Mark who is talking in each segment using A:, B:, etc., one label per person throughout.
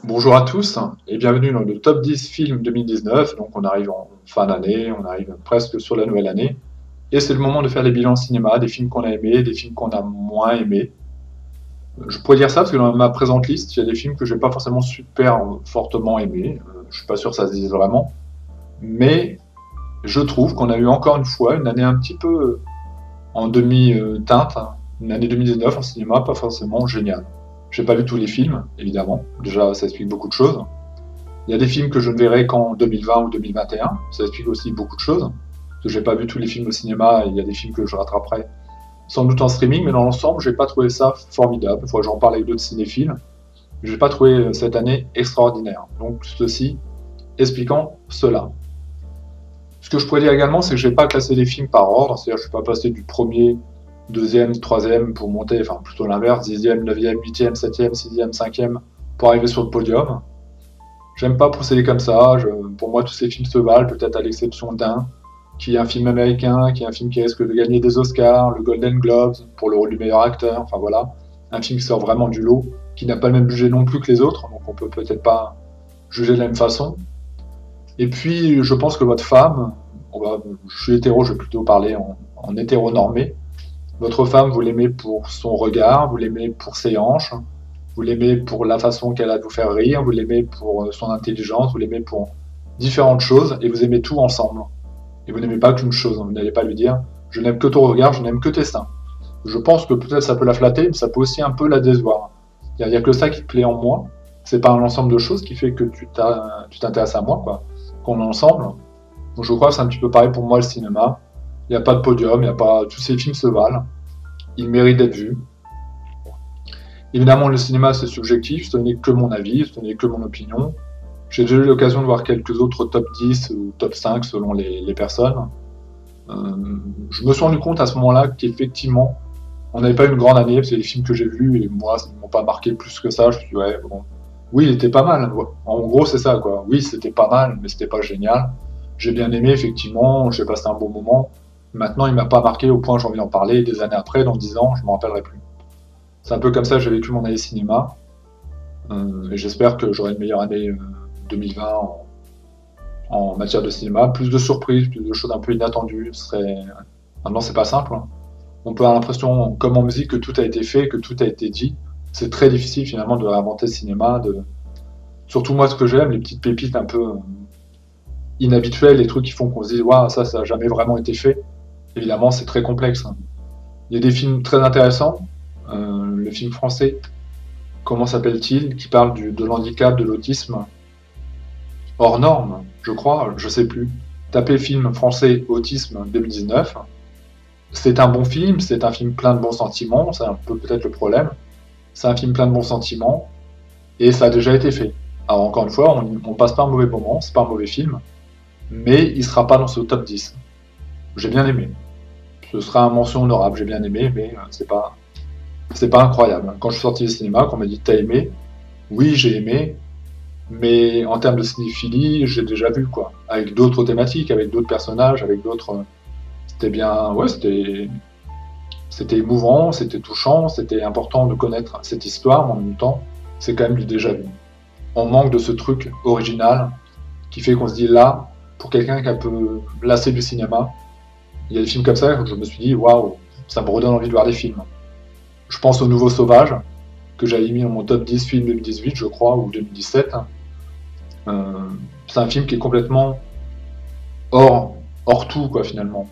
A: Bonjour à tous et bienvenue dans le top 10 films 2019. Donc on arrive en fin d'année, on arrive presque sur la nouvelle année. Et c'est le moment de faire les bilans cinéma, des films qu'on a aimés, des films qu'on a moins aimés. Je pourrais dire ça parce que dans ma présente liste, il y a des films que j'ai pas forcément super fortement aimés. Je suis pas sûr que ça se dise vraiment. Mais je trouve qu'on a eu encore une fois une année un petit peu en demi-teinte, une année 2019 en cinéma pas forcément géniale. J'ai pas vu tous les films, évidemment. Déjà, ça explique beaucoup de choses. Il y a des films que je ne verrai qu'en 2020 ou 2021. Ça explique aussi beaucoup de choses. Parce que j'ai pas vu tous les films au cinéma et il y a des films que je rattraperai sans doute en streaming, mais dans l'ensemble, j'ai pas trouvé ça formidable. Il faudrait que j'en parle avec d'autres cinéphiles. J'ai pas trouvé cette année extraordinaire. Donc, ceci expliquant cela. Ce que je pourrais dire également, c'est que je n'ai pas classé les films par ordre. C'est-à-dire que je ne suis pas passé du premier, deuxième, troisième pour monter, enfin plutôt l'inverse, dixième, neuvième, huitième, septième, sixième, cinquième, pour arriver sur le podium. J'aime pas procéder comme ça. Pour moi, tous ces films se valent, peut-être à l'exception d'un, qui est un film américain, qui est un film qui risque de gagner des Oscars, le Golden Globes, pour le rôle du meilleur acteur. Enfin voilà, un film qui sort vraiment du lot, qui n'a pas le même budget non plus que les autres, donc on peut peut-être pas juger de la même façon. Et puis, je pense que votre femme, je suis hétéro, je vais plutôt parler en hétéronormé. Votre femme, vous l'aimez pour son regard, vous l'aimez pour ses hanches, vous l'aimez pour la façon qu'elle a de vous faire rire, vous l'aimez pour son intelligence, vous l'aimez pour différentes choses, et vous aimez tout ensemble. Et vous n'aimez pas qu'une chose, vous n'allez pas lui dire je n'aime que ton regard, je n'aime que tes seins. Je pense que peut-être ça peut la flatter, mais ça peut aussi un peu la décevoir. Il y a que ça qui te plaît en moi, c'est pas un ensemble de choses qui fait que tu t'intéresses à moi, quoi, qu'on est ensemble. Donc je crois que c'est un petit peu pareil pour moi le cinéma. Il n'y a pas de podium, il y a pas. Tous ces films se valent, ils méritent d'être vus. Évidemment, le cinéma, c'est subjectif, ce n'est que mon avis, ce n'est que mon opinion. J'ai déjà eu l'occasion de voir quelques autres top 10 ou top 5 selon les personnes. Je me suis rendu compte à ce moment-là qu'effectivement, on n'avait pas eu une grande année, parce que les films que j'ai vus, et moi, ça ne m'ont pas marqué plus que ça. Je me suis dit, ouais, bon. Oui, il était pas mal. En gros, c'est ça, quoi. Oui, c'était pas mal, mais c'était pas génial. J'ai bien aimé, effectivement, j'ai passé un bon moment. Maintenant, il m'a pas marqué au point où j'ai envie d'en parler. Des années après, dans 10 ans, je m'en rappellerai plus. C'est un peu comme ça que j'ai vécu mon année cinéma. Et j'espère que j'aurai une meilleure année 2020 en matière de cinéma. Plus de surprises, plus de choses un peu inattendues. Maintenant, c'est pas simple, hein. On peut avoir l'impression, comme en musique, que tout a été fait, que tout a été dit. C'est très difficile finalement de réinventer le cinéma. Surtout moi, ce que j'aime, les petites pépites un peu inhabituelles, les trucs qui font qu'on se dise, waouh, ça n'a jamais vraiment été fait. Évidemment, c'est très complexe, hein. Il y a des films très intéressants. Le film français, comment s'appelle-t-il, qui parle de l'handicap, de l'autisme, hors norme, je crois, je sais plus. Tapez film français autisme 2019. C'est un bon film, c'est un film plein de bons sentiments, c'est un peu peut-être le problème. C'est un film plein de bons sentiments, et ça a déjà été fait. Alors encore une fois, on passe pas un mauvais moment, c'est pas un mauvais film, mais il sera pas dans ce top 10. J'ai bien aimé. Ce sera une mention honorable, j'ai bien aimé, mais c'est pas incroyable. Quand je suis sorti du cinéma, qu'on m'a dit t'as aimé, oui j'ai aimé, mais en termes de cinéphilie, j'ai déjà vu quoi, avec d'autres thématiques, avec d'autres personnages, avec d'autres. C'était bien, ouais, c'était émouvant, c'était touchant, c'était important de connaître cette histoire, mais en même temps, c'est quand même du déjà vu. On manque de ce truc original qui fait qu'on se dit là, pour quelqu'un qui a un peu lassé du cinéma, il y a des films comme ça où je me suis dit waouh, ça me redonne envie de voir des films. Je pense au Nouveau Sauvage, que j'avais mis dans mon top 10 film 2018, je crois, ou 2017. C'est un film qui est complètement hors, hors tout, quoi, finalement.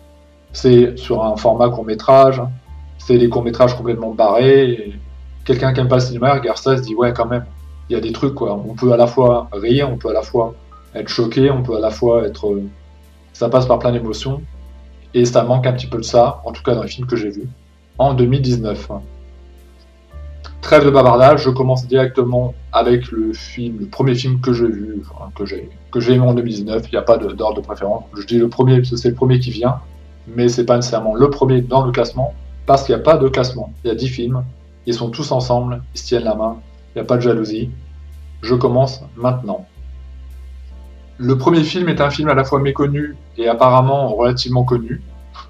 A: C'est sur un format court-métrage, c'est des courts-métrages complètement barrés. Et quelqu'un qui aime pas le cinéma regarde ça et se dit ouais, quand même, il y a des trucs, quoi. On peut à la fois rire, on peut à la fois être choqué, on peut à la fois être. Ça passe par plein d'émotions. Et ça manque un petit peu de ça, en tout cas dans les films que j'ai vus, en 2019. Trêve de bavardage, je commence directement avec le premier film que j'ai vu, enfin, que j'ai aimé en 2019. Il n'y a pas d'ordre de préférence. Je dis le premier parce que c'est le premier qui vient, mais c'est pas nécessairement le premier dans le classement, parce qu'il n'y a pas de classement. Il y a 10 films, ils sont tous ensemble, ils se tiennent la main, il n'y a pas de jalousie. Je commence maintenant. Le premier film est un film à la fois méconnu et apparemment relativement connu.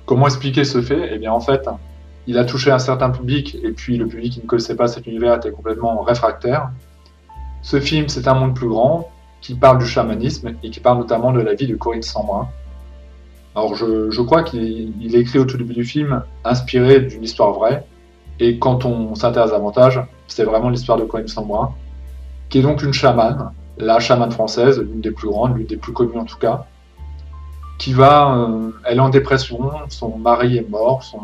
A: Comment expliquer ce fait? Eh bien, en fait, il a touché un certain public, et puis le public qui ne connaissait pas cet univers était complètement réfractaire. Ce film, c'est un monde plus grand, qui parle du chamanisme et qui parle notamment de la vie de Corinne Sambrin. Alors je crois qu'il est écrit au tout début du film, inspiré d'une histoire vraie, et quand on s'intéresse davantage, c'est vraiment l'histoire de Corinne Sambrin, qui est donc une chamane, la chamane française, l'une des plus grandes, l'une des plus connues en tout cas, elle est en dépression, son mari est mort, son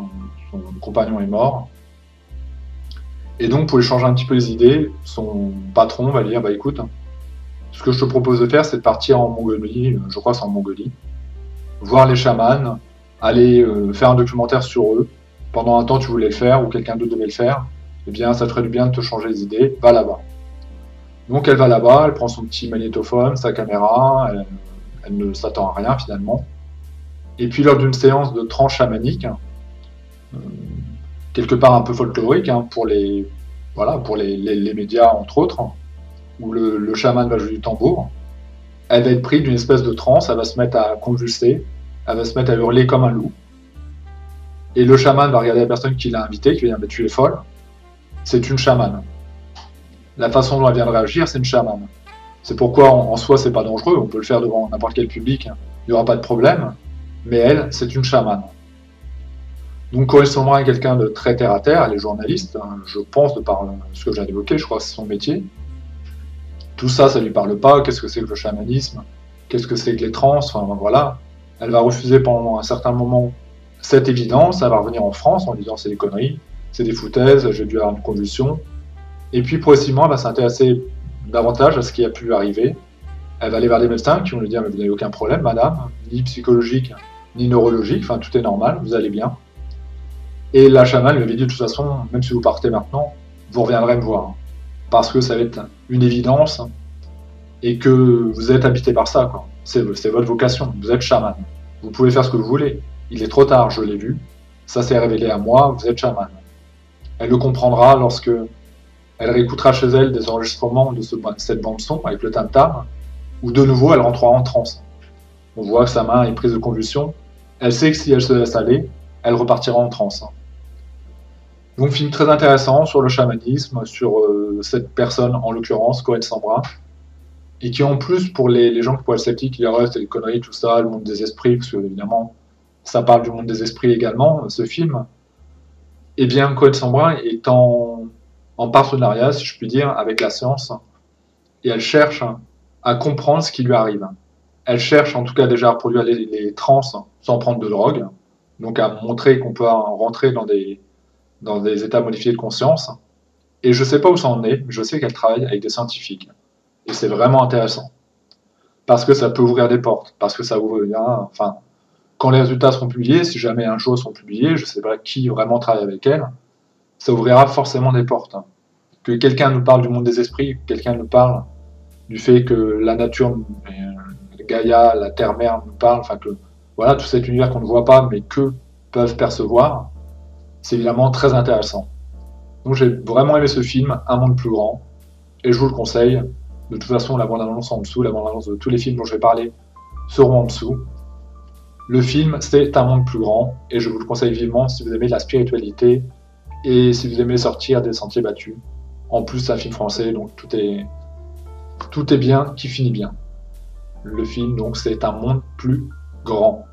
A: compagnon est mort, et donc pour lui changer un petit peu les idées, son patron va lui dire, bah écoute, ce que je te propose de faire, c'est de partir en Mongolie, je crois que c'est en Mongolie, voir les chamans, aller faire un documentaire sur eux. Pendant un temps, tu voulais le faire ou quelqu'un d'autre devait le faire. Eh bien, ça te ferait du bien de te changer les idées. Va là-bas. Donc, elle va là-bas, elle prend son petit magnétophone, sa caméra, elle ne s'attend à rien finalement. Et puis, lors d'une séance de trance chamanique, quelque part un peu folklorique pour les médias entre autres, où le chaman va jouer du tambour, elle va être prise d'une espèce de transe, elle va se mettre à convulser, elle va se mettre à hurler comme un loup. Et le chaman va regarder la personne qui l'a invitée, qui va dire, mais tu es folle, c'est une chamane. La façon dont elle vient de réagir, c'est une chamane. C'est pourquoi en soi, c'est pas dangereux, on peut le faire devant n'importe quel public, il n'y aura pas de problème, mais elle, c'est une chamane. Donc Corinne Sambrin est quelqu'un de très terre à terre, elle est journaliste, je pense, de par ce que j'ai évoqué, je crois que c'est son métier. Tout ça, ça lui parle pas, qu'est-ce que c'est que le chamanisme, qu'est-ce que c'est que les trans, enfin voilà. Elle va refuser pendant un certain moment cette évidence, elle va revenir en France en disant c'est des conneries, c'est des foutaises, j'ai dû avoir une convulsion. Et puis progressivement, elle va s'intéresser davantage à ce qui a pu lui arriver. Elle va aller vers des médecins qui vont lui dire mais vous n'avez aucun problème madame, ni psychologique, ni neurologique, enfin tout est normal, vous allez bien. Et la chamane lui avait dit de toute façon, même si vous partez maintenant, vous reviendrez me voir. Parce que ça va être une évidence et que vous êtes habité par ça, quoi. C'est votre vocation, vous êtes chaman. Vous pouvez faire ce que vous voulez. Il est trop tard, je l'ai vu. Ça s'est révélé à moi, vous êtes chaman. Elle le comprendra lorsque elle réécoutera chez elle des enregistrements de cette bande-son avec le tam-tam, où de nouveau elle rentrera en transe. On voit que sa main est prise de convulsion. Elle sait que si elle se laisse aller, elle repartira en transe. Donc, film très intéressant sur le chamanisme, sur cette personne, en l'occurrence, Corinne Sambrin, et qui en plus, pour les gens qui pourraient être sceptiques, il y aurait c'est des conneries, tout ça, le monde des esprits, parce que évidemment, ça parle du monde des esprits également, ce film. Eh bien, Corinne Sambrin est en partenariat, si je puis dire, avec la science, et elle cherche à comprendre ce qui lui arrive. Elle cherche en tout cas déjà à reproduire les trans sans prendre de drogue, donc à montrer qu'on peut rentrer dans des états modifiés de conscience. Et je ne sais pas où ça en est, mais je sais qu'elle travaille avec des scientifiques. Et c'est vraiment intéressant. Parce que ça peut ouvrir des portes, parce que ça ouvre, enfin, quand les résultats seront publiés, si jamais un jour sont publiés, je ne sais pas qui vraiment travaille avec elle, ça ouvrira forcément des portes. Que quelqu'un nous parle du monde des esprits, que quelqu'un nous parle du fait que la nature, Gaïa, la terre-mère nous parle, enfin que voilà, tout cet univers qu'on ne voit pas, mais que peuvent percevoir, c'est évidemment très intéressant. Donc j'ai vraiment aimé ce film, Un monde plus grand, et je vous le conseille. De toute façon, la bande-annonce en dessous, la bande-annonce de tous les films dont je vais parler seront en dessous. Le film, c'est Un monde plus grand, et je vous le conseille vivement si vous aimez la spiritualité et si vous aimez sortir des sentiers battus. En plus, c'est un film français, donc tout est bien, qui finit bien. Le film, donc, c'est Un monde plus grand.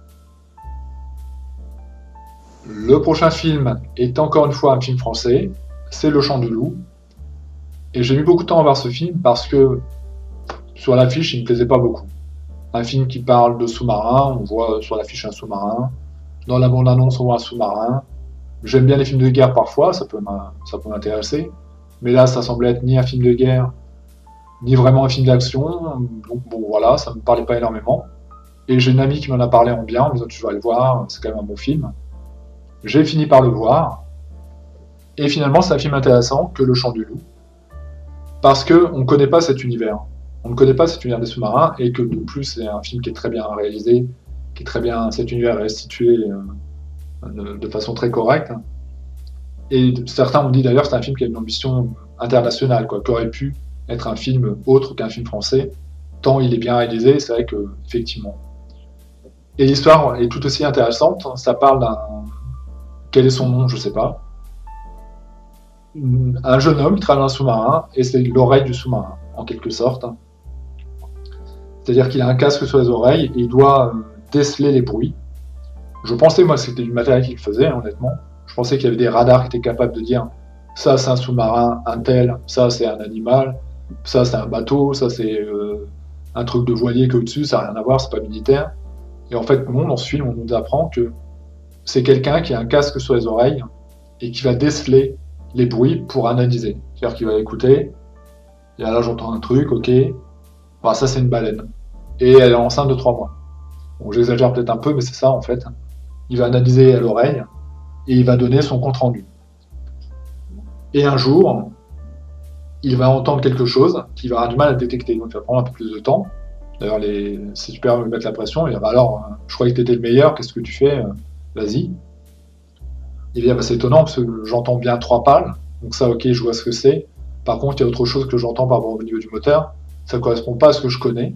A: Le prochain film est encore une fois un film français, c'est Le Chant du Loup. Et j'ai mis beaucoup de temps à voir ce film parce que sur l'affiche, il ne me plaisait pas beaucoup. Un film qui parle de sous-marins, on voit sur l'affiche un sous-marin. Dans la bande-annonce, on voit un sous-marin. J'aime bien les films de guerre parfois, ça peut m'intéresser. Mais là, ça semblait être ni un film de guerre, ni vraiment un film d'action. Donc bon, voilà, ça ne me parlait pas énormément. Et j'ai une amie qui m'en a parlé en bien, en me disant tu vas le voir, c'est quand même un bon film. J'ai fini par le voir. Et finalement, c'est un film intéressant que Le Chant du Loup. Parce qu'on ne connaît pas cet univers. On ne connaît pas cet univers des sous-marins, et que de plus, c'est un film qui est très bien réalisé, qui est très bien, cet univers est restitué de façon très correcte. Et certains ont dit d'ailleurs que c'est un film qui a une ambition internationale, quoi, qui aurait pu être un film autre qu'un film français, tant il est bien réalisé, c'est vrai que, effectivement. Et l'histoire est tout aussi intéressante, ça parle d'un... Quel est son nom, je ne sais pas. Un jeune homme qui travaille dans un sous-marin, et c'est l'oreille du sous-marin. en quelque sorte. C'est-à-dire qu'il a un casque sur les oreilles et il doit déceler les bruits. Je pensais, moi, que c'était du matériel qu'il faisait, honnêtement. Je pensais qu'il y avait des radars qui étaient capables de dire ça, c'est un sous-marin, un tel, ça, c'est un animal, ça, c'est un bateau, ça, c'est un truc de voilier qui est au-dessus, ça n'a rien à voir, c'est pas militaire. Et en fait, nous, dans ce film, on nous apprend que c'est quelqu'un qui a un casque sur les oreilles et qui va déceler les bruits pour analyser. C'est-à-dire qu'il va écouter, et là, j'entends un truc, ok, bah, ça, c'est une baleine. Et elle est enceinte de 3 mois. Bon, j'exagère peut-être un peu, mais c'est ça, en fait. Il va analyser à l'oreille et il va donner son compte-rendu. Et un jour, il va entendre quelque chose qu'il va avoir du mal à détecter, donc il va prendre un peu plus de temps. D'ailleurs, c'est super de mettre la pression. Il va alors, je croyais que tu étais le meilleur, qu'est-ce que tu fais? Vas-y. Il va dire, c'est étonnant parce que j'entends bien 3 pales, donc ça, ok, je vois ce que c'est. Par contre, il y a autre chose que j'entends par rapport au niveau du moteur, ça ne correspond pas à ce que je connais.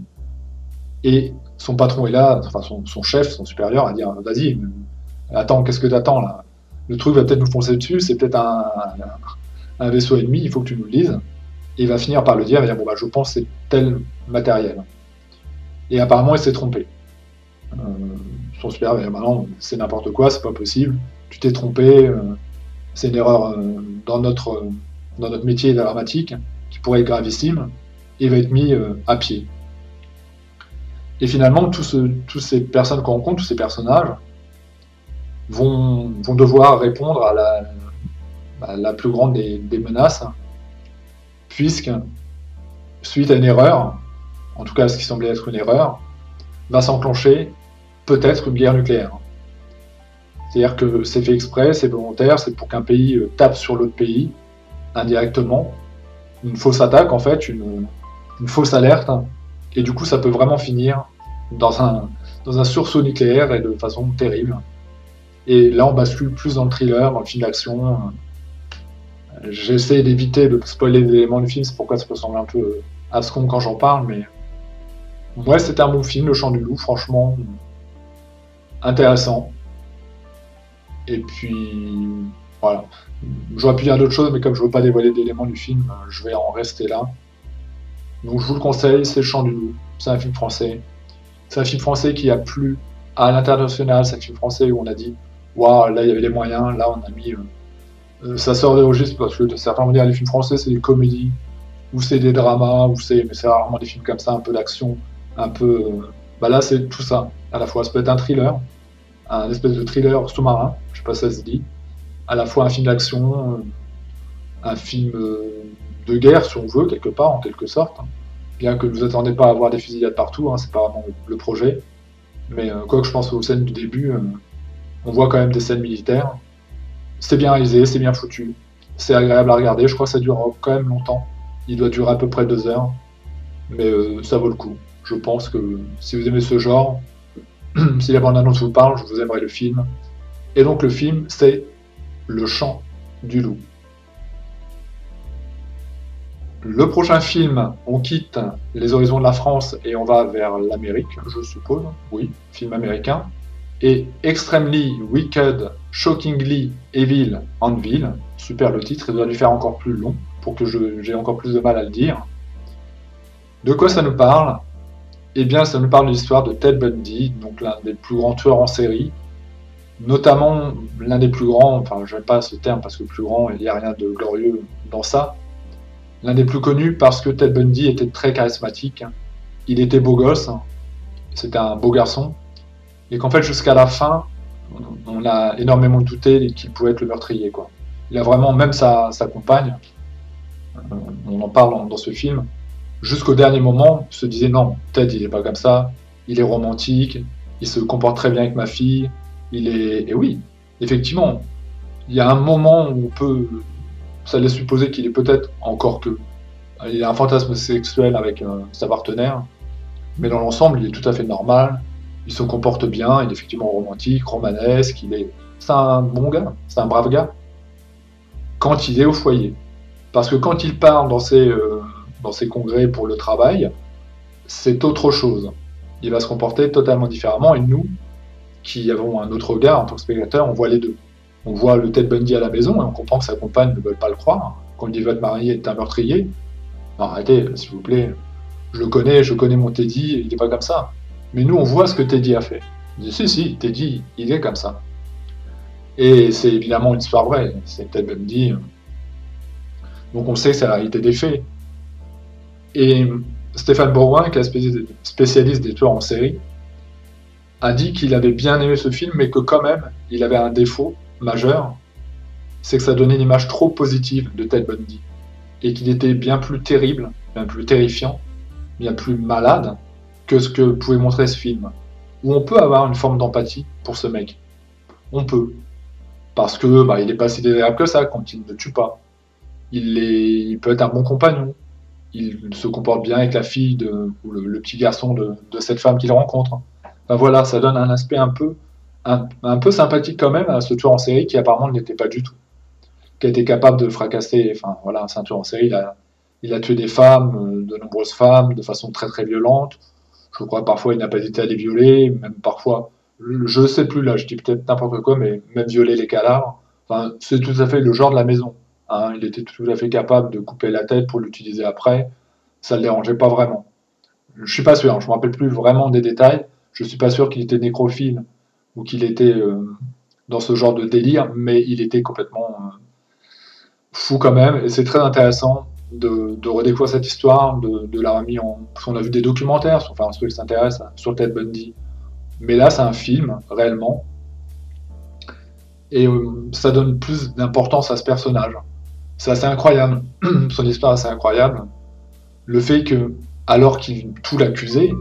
A: Et son patron est là, enfin son chef, son supérieur, à dire, vas-y, attends, qu'est-ce que t'attends là? Le truc va peut-être nous foncer dessus, c'est peut-être un vaisseau ennemi, il faut que tu nous le dises. Et il va finir par le dire, et dire, bon bah je pense que c'est tel matériel. Et apparemment il s'est trompé. Son supérieur va dire, bah non, c'est n'importe quoi, c'est pas possible, tu t'es trompé, c'est une erreur dans notre métier dramatique, qui pourrait être gravissime, et il va être mis à pied. Et finalement, toutes ces personnes qu'on rencontre, tous ces personnages, vont devoir répondre à la plus grande des menaces, puisque, suite à une erreur, en tout cas ce qui semblait être une erreur, va s'enclencher peut-être une guerre nucléaire. C'est-à-dire que c'est fait exprès, c'est volontaire, c'est pour qu'un pays tape sur l'autre pays, indirectement. Une fausse attaque, en fait, une fausse alerte, et du coup ça peut vraiment finir dans un sursaut nucléaire et de façon terrible. Et là on bascule plus dans le thriller, dans le film d'action. J'essaie d'éviter de spoiler les éléments du film, c'est pourquoi ça peut sembler un peu abscon quand j'en parle, mais ouais, c'était un bon film, Le Chant du Loup, franchement intéressant. Et puis voilà, j'aurais pu dire d'autres choses, mais comme je veux pas dévoiler d'éléments du film, je vais en rester là. Donc je vous le conseille, c'est Le Chant du Loup, c'est un film français. C'est un film français qui a plu à l'international, c'est un film français où on a dit waouh, là il y avait les moyens, là on a mis. Ça sort des registres parce que certains vont dire les films français c'est des comédies, ou c'est des dramas, mais c'est rarement des films comme ça, un peu d'action, un peu. Bah là c'est tout ça, à la fois. Ça peut être un thriller, un espèce de thriller sous-marin, je sais pas si ça se dit, à la fois un film d'action, un film de guerre si on veut, quelque part, en quelque sorte. Bien que vous attendez pas à avoir des fusillades partout, c'est pas vraiment le projet. Mais quoi que je pense aux scènes du début, on voit quand même des scènes militaires. C'est bien réalisé, c'est bien foutu, c'est agréable à regarder. Je crois que ça dure quand même longtemps. Il doit durer à peu près 2 heures, mais ça vaut le coup. Je pense que si vous aimez ce genre, si la bande-annonce vous parle, vous aimerez le film. Et donc le film, c'est Le Chant du Loup. Le prochain film, on quitte les horizons de la France et on va vers l'Amérique, je suppose. Oui, film américain. Et Extremely Wicked, Shockingly Evil Anvil. Super le titre, il doit lui faire encore plus long pour que j'ai encore plus de mal à le dire. De quoi ça nous parle? Eh bien, ça nous parle de l'histoire de Ted Bundy, donc l'un des plus grands tueurs en série, notamment l'un des plus grands, enfin je n'aime pas ce terme parce que plus grand, il n'y a rien de glorieux dans ça, l'un des plus connus parce que Ted Bundy était très charismatique, il était beau gosse, c'était un beau garçon, et qu'en fait jusqu'à la fin, on a énormément douté qu'il pouvait être le meurtrier, quoi. Il a vraiment, même sa compagne, on en parle dans ce film, jusqu'au dernier moment, se disait non, Ted il est pas comme ça, il est romantique, il se comporte très bien avec ma fille, et oui, effectivement, il y a un moment où ça laisse supposer qu'il est peut-être encore il a un fantasme sexuel avec sa partenaire, mais dans l'ensemble, il est tout à fait normal, il se comporte bien, il est effectivement romantique, romanesque, c'est un bon gars, c'est un brave gars, quand il est au foyer. Parce que quand il part dans ses congrès pour le travail, c'est autre chose. Il va se comporter totalement différemment, et nous, qui avons un autre regard en tant que spectateur, on voit les deux. On voit le Ted Bundy à la maison, et on comprend que sa compagne ne veut pas le croire. Quand il dit « va te marier, t'es un meurtrier », Non, arrêtez, s'il vous plaît. Je connais mon Teddy, il n'est pas comme ça. Mais nous, on voit ce que Teddy a fait. Il dit, si, Teddy, il est comme ça. Et c'est évidemment une histoire vraie, c'est Ted Bundy. Donc on sait que c'est la réalité des faits. Et Stéphane Bourgoin, qui est spécialiste des tueurs en série, a dit qu'il avait bien aimé ce film, mais que quand même, il avait un défaut majeur, c'est que ça donnait une image trop positive de Ted Bundy. Et qu'il était bien plus terrible, bien plus terrifiant, bien plus malade que ce que pouvait montrer ce film. Où on peut avoir une forme d'empathie pour ce mec. On peut. Parce que il est pas si désagréable que ça quand il ne tue pas. Il peut être un bon compagnon. Il se comporte bien avec la fille ou le petit garçon de cette femme qu'il rencontre. Voilà, ça donne un aspect un peu sympathique quand même à ce tueur en série qui apparemment ne l'était pas du tout. Qui a été capable de fracasser, enfin voilà, c'est un tueur en série, il a tué des femmes, de nombreuses femmes, de façon très très violente. Je crois parfois il n'a pas hésité à les violer, même parfois, je ne sais plus là, je dis peut-être n'importe quoi, mais même violer les cadavres. Enfin, c'est tout à fait le genre de la maison. Hein. Il était tout à fait capable de couper la tête pour l'utiliser après. Ça ne le dérangeait pas vraiment. Je suis pas sûr, hein, je ne me rappelle plus vraiment des détails. Je suis pas sûr qu'il était nécrophile ou qu'il était dans ce genre de délire, mais il était complètement fou quand même. Et c'est très intéressant de redécouvrir cette histoire, de la remis en. Parce qu'on a vu des documentaires, enfin ceux qui s'intéressent sur Ted Bundy. Mais là, c'est un film, réellement. Et ça donne plus d'importance à ce personnage. C'est assez incroyable. Son histoire est assez incroyable. Le fait que, alors qu'il tout l'accusait,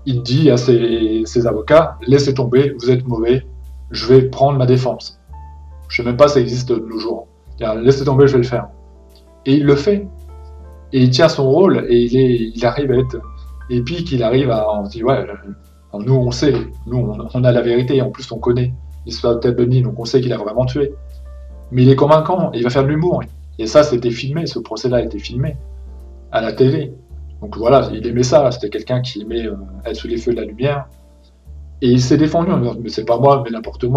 A: il dit à ses avocats, laissez tomber, vous êtes mauvais, je vais prendre ma défense. Je sais même pas si ça existe de nos jours. Laissez tomber, je vais le faire. Et il le fait. Et il tient son rôle, et il arrive à être épique, il arrive à... On se dit, ouais, nous on sait, nous on a la vérité, en plus on connaît l'histoire de Ted Bundy, donc on sait qu'il a vraiment tué. Mais il est convaincant, il va faire de l'humour. Et ça, c'était filmé, ce procès-là a été filmé à la télé. Donc voilà, il aimait ça, c'était quelqu'un qui aimait être sous les feux de la lumière. Et il s'est défendu en disant, mais c'est pas moi, mais n'importe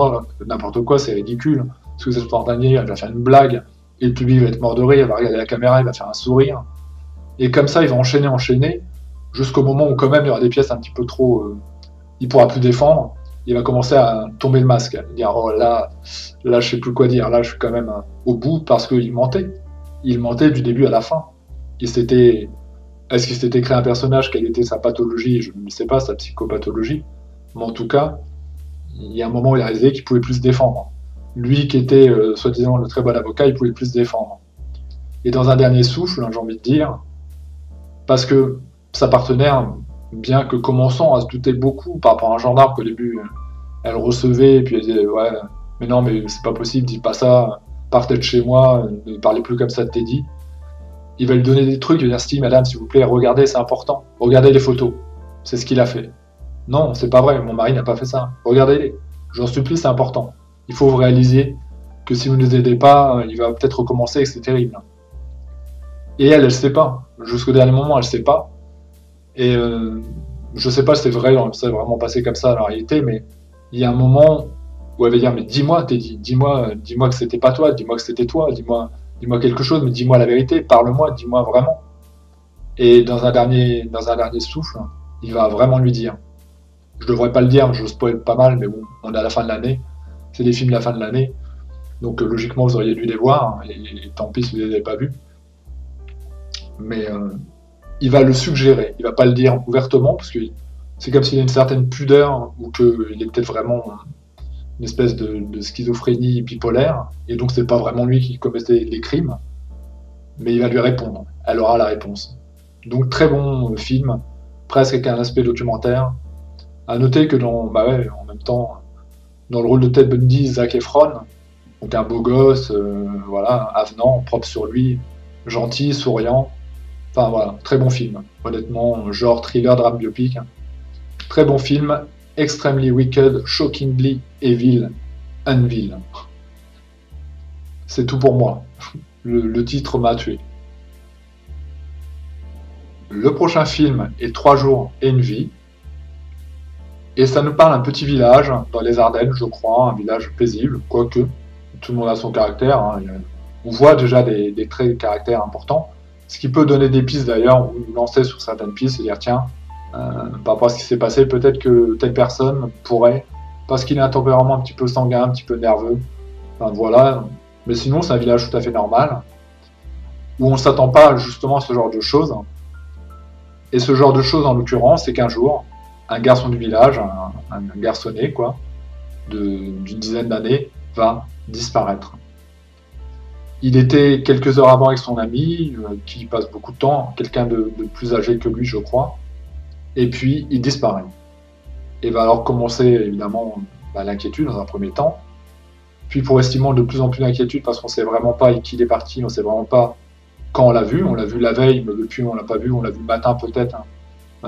A: quoi, c'est ridicule. Parce que c'est spontané, il va faire une blague, et le public va être mort de rire, il va regarder la caméra, il va faire un sourire. Et comme ça, il va enchaîner, jusqu'au moment où quand même il y aura des pièces un petit peu trop... il pourra plus défendre, il va commencer à tomber le masque, dire oh là je sais plus quoi dire, là je suis quand même au bout parce qu'il mentait. Il mentait du début à la fin. Est-ce qu'il s'était créé un personnage, quelle était sa pathologie, je ne sais pas, sa psychopathologie, mais en tout cas, il y a un moment où il a réalisé qu'il pouvait plus se défendre. Lui qui était soi-disant le très bon avocat, il pouvait plus se défendre. Et dans un dernier souffle, j'ai envie de dire, parce que sa partenaire, bien que commençant à se douter beaucoup par rapport à un gendarme qu'au début elle recevait et puis elle disait ouais mais non mais c'est pas possible, dis pas ça, partez de chez moi, ne parlez plus comme ça de Teddy. Il va lui donner des trucs, il va dire si madame s'il vous plaît regardez, c'est important, regardez les photos, c'est ce qu'il a fait. Non c'est pas vrai, mon mari n'a pas fait ça, regardez-les, j'en supplie, c'est important, il faut vous réaliser que si vous ne nous aidez pas il va peut-être recommencer et c'est terrible. Et elle sait pas, jusqu'au dernier moment elle sait pas. Et je sais pas si c'est vrai, c'est vraiment passé comme ça dans la réalité, mais il y a un moment où elle va dire mais dis-moi Teddy, dis-moi que c'était pas toi, dis-moi que c'était toi, dis-moi quelque chose, mais dis-moi la vérité, parle-moi, dis-moi vraiment. Et dans un dernier souffle, il va vraiment lui dire. Je devrais pas le dire, je spoil pas mal, mais bon, on est à la fin de l'année, c'est des films de la fin de l'année, donc logiquement vous auriez dû les voir, et tant pis si vous les avez pas vus. Mais il va le suggérer, il va pas le dire ouvertement, parce que c'est comme s'il a une certaine pudeur, ou qu'il est peut-être vraiment une espèce de schizophrénie bipolaire, et donc c'est pas vraiment lui qui commettait les crimes, mais il va lui répondre, elle aura la réponse. Donc très bon film, presque avec un aspect documentaire. À noter que en même temps, dans le rôle de Ted Bundy, Zac Efron, donc un beau gosse, voilà, avenant, propre sur lui, gentil, souriant. Enfin voilà, très bon film, honnêtement, genre thriller, drame biopic. Très bon film, extremely wicked, shockingly evil, Unville. C'est tout pour moi. Le titre m'a tué. Le prochain film est 3 jours et une vie. Et ça nous parle d'un petit village dans les Ardennes, je crois, un village paisible, quoique tout le monde a son caractère. Hein. On voit déjà des traits de caractère importants. Ce qui peut donner des pistes d'ailleurs, ou nous lancer sur certaines pistes et dire tiens, par rapport à ce qui s'est passé, peut-être que telle personne pourrait, parce qu'il a un tempérament un petit peu sanguin, un petit peu nerveux, enfin voilà, mais sinon c'est un village tout à fait normal, où on ne s'attend pas justement à ce genre de choses. Et ce genre de choses en l'occurrence, c'est qu'un jour, un garçon du village, un garçonnet quoi, d'une dizaine d'années, va disparaître. Il était quelques heures avant avec son ami, qui passe beaucoup de temps, quelqu'un de plus âgé que lui, je crois, et puis il disparaît. Et va alors commencer évidemment l'inquiétude dans un premier temps, puis progressivement de plus en plus d'inquiétude parce qu'on ne sait vraiment pas avec qui il est parti, on ne sait vraiment pas quand on l'a vu la veille, mais depuis on l'a pas vu, on l'a vu le matin peut-être, hein.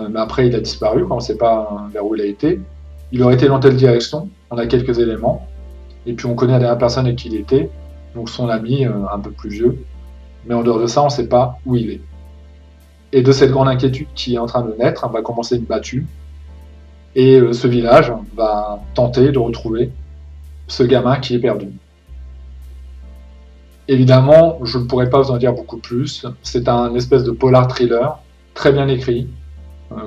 A: Mais après il a disparu, on ne sait pas vers où il a été. Il aurait été dans telle direction, on a quelques éléments, et puis on connaît la dernière personne avec qui il était, donc son ami un peu plus vieux, mais en dehors de ça on ne sait pas où il est. Et de cette grande inquiétude qui est en train de naître, va commencer une battue, et ce village va tenter de retrouver ce gamin qui est perdu. Évidemment, je ne pourrais pas vous en dire beaucoup plus. C'est un espèce de polar thriller, très bien écrit,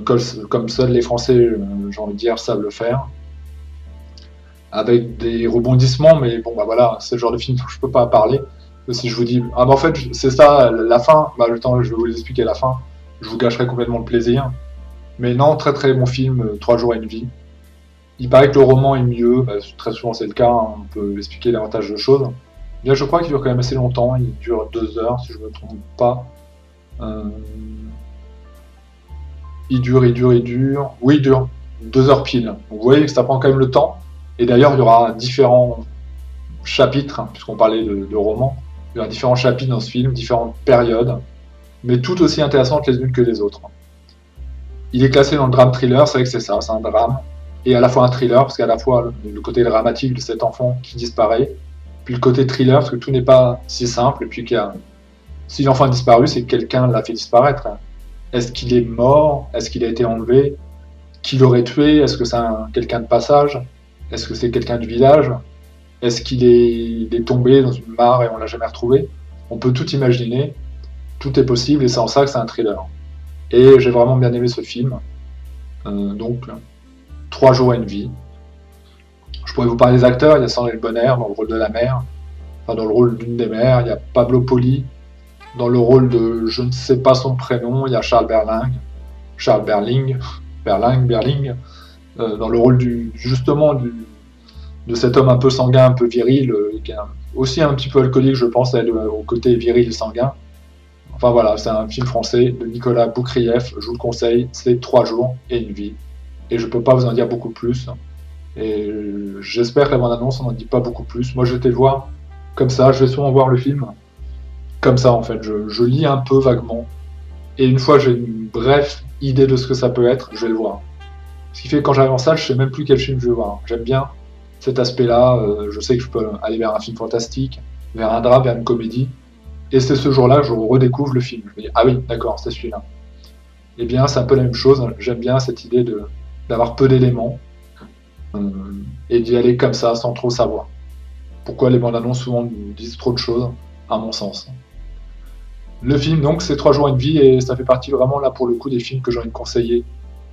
A: comme seuls les Français, j'ai envie de dire, savent le faire, avec des rebondissements, mais bon, bah voilà, c'est le genre de film dont je ne peux pas parler. Si je vous dis, ah bah en fait, c'est ça, la fin, bah le temps, je vais vous expliquer la fin, je vous gâcherai complètement le plaisir. Mais non, très très bon film, 3 jours et une vie. Il paraît que le roman est mieux, bah, très souvent c'est le cas, hein, on peut expliquer davantage de choses. Bien, je crois qu'il dure quand même assez longtemps, il dure 2 heures si je ne me trompe pas. Il dure. Oui, il dure 2 heures pile. Donc, vous voyez que ça prend quand même le temps. Et d'ailleurs, il y aura différents chapitres, hein, puisqu'on parlait de romans. Il y aura différents chapitres dans ce film, différentes périodes, mais toutes aussi intéressantes les unes que les autres. Il est classé dans le drame thriller, c'est vrai que c'est ça, c'est un drame. Et à la fois un thriller, parce qu'à la fois le côté dramatique de cet enfant qui disparaît, puis le côté thriller, parce que tout n'est pas si simple, et puis si l'enfant a disparu, c'est que quelqu'un l'a fait disparaître. Est-ce qu'il est mort? Est-ce qu'il a été enlevé? Qui l'aurait tué? Est-ce que c'est quelqu'un de passage? Est-ce que c'est quelqu'un du village? Est-ce qu'il est tombé dans une mare et on l'a jamais retrouvé? On peut tout imaginer, tout est possible, et c'est en ça que c'est un thriller. Et j'ai vraiment bien aimé ce film. Donc, 3 jours et une vie. Je pourrais vous parler des acteurs, il y a Sandrine Bonner dans le rôle de la mère, enfin dans le rôle d'une des mères, il y a Pablo Poli dans le rôle de, je ne sais pas son prénom, il y a Charles Berling, dans le rôle de cet homme un peu sanguin, un peu viril, qui est aussi un petit peu alcoolique, je pense, au côté viril et sanguin. Enfin voilà, c'est un film français de Nicolas Boukrieff, je vous le conseille, c'est 3 jours et une vie. Et je ne peux pas vous en dire beaucoup plus. Et j'espère que la bande-annonce n'en dit pas beaucoup plus. Moi, je vais te le voir comme ça. Je vais souvent voir le film comme ça, en fait. Je lis un peu vaguement. Et une fois que j'ai une brève idée de ce que ça peut être, je vais le voir. Ce qui fait que quand j'arrive en salle, je sais même plus quel film je vais voir. J'aime bien cet aspect-là. Je sais que je peux aller vers un film fantastique, vers un drame, vers une comédie. Et c'est ce jour-là que je redécouvre le film. Je me dis, ah oui, d'accord, c'est celui-là. Eh bien, c'est un peu la même chose. J'aime bien cette idée d'avoir peu d'éléments. Et d'y aller comme ça, sans trop savoir. Pourquoi les bandes annonces souvent nous disent trop de choses, à mon sens. Le film, donc, c'est 3 jours et une vie, et ça fait partie vraiment, là, pour le coup, des films que j'ai envie de conseiller,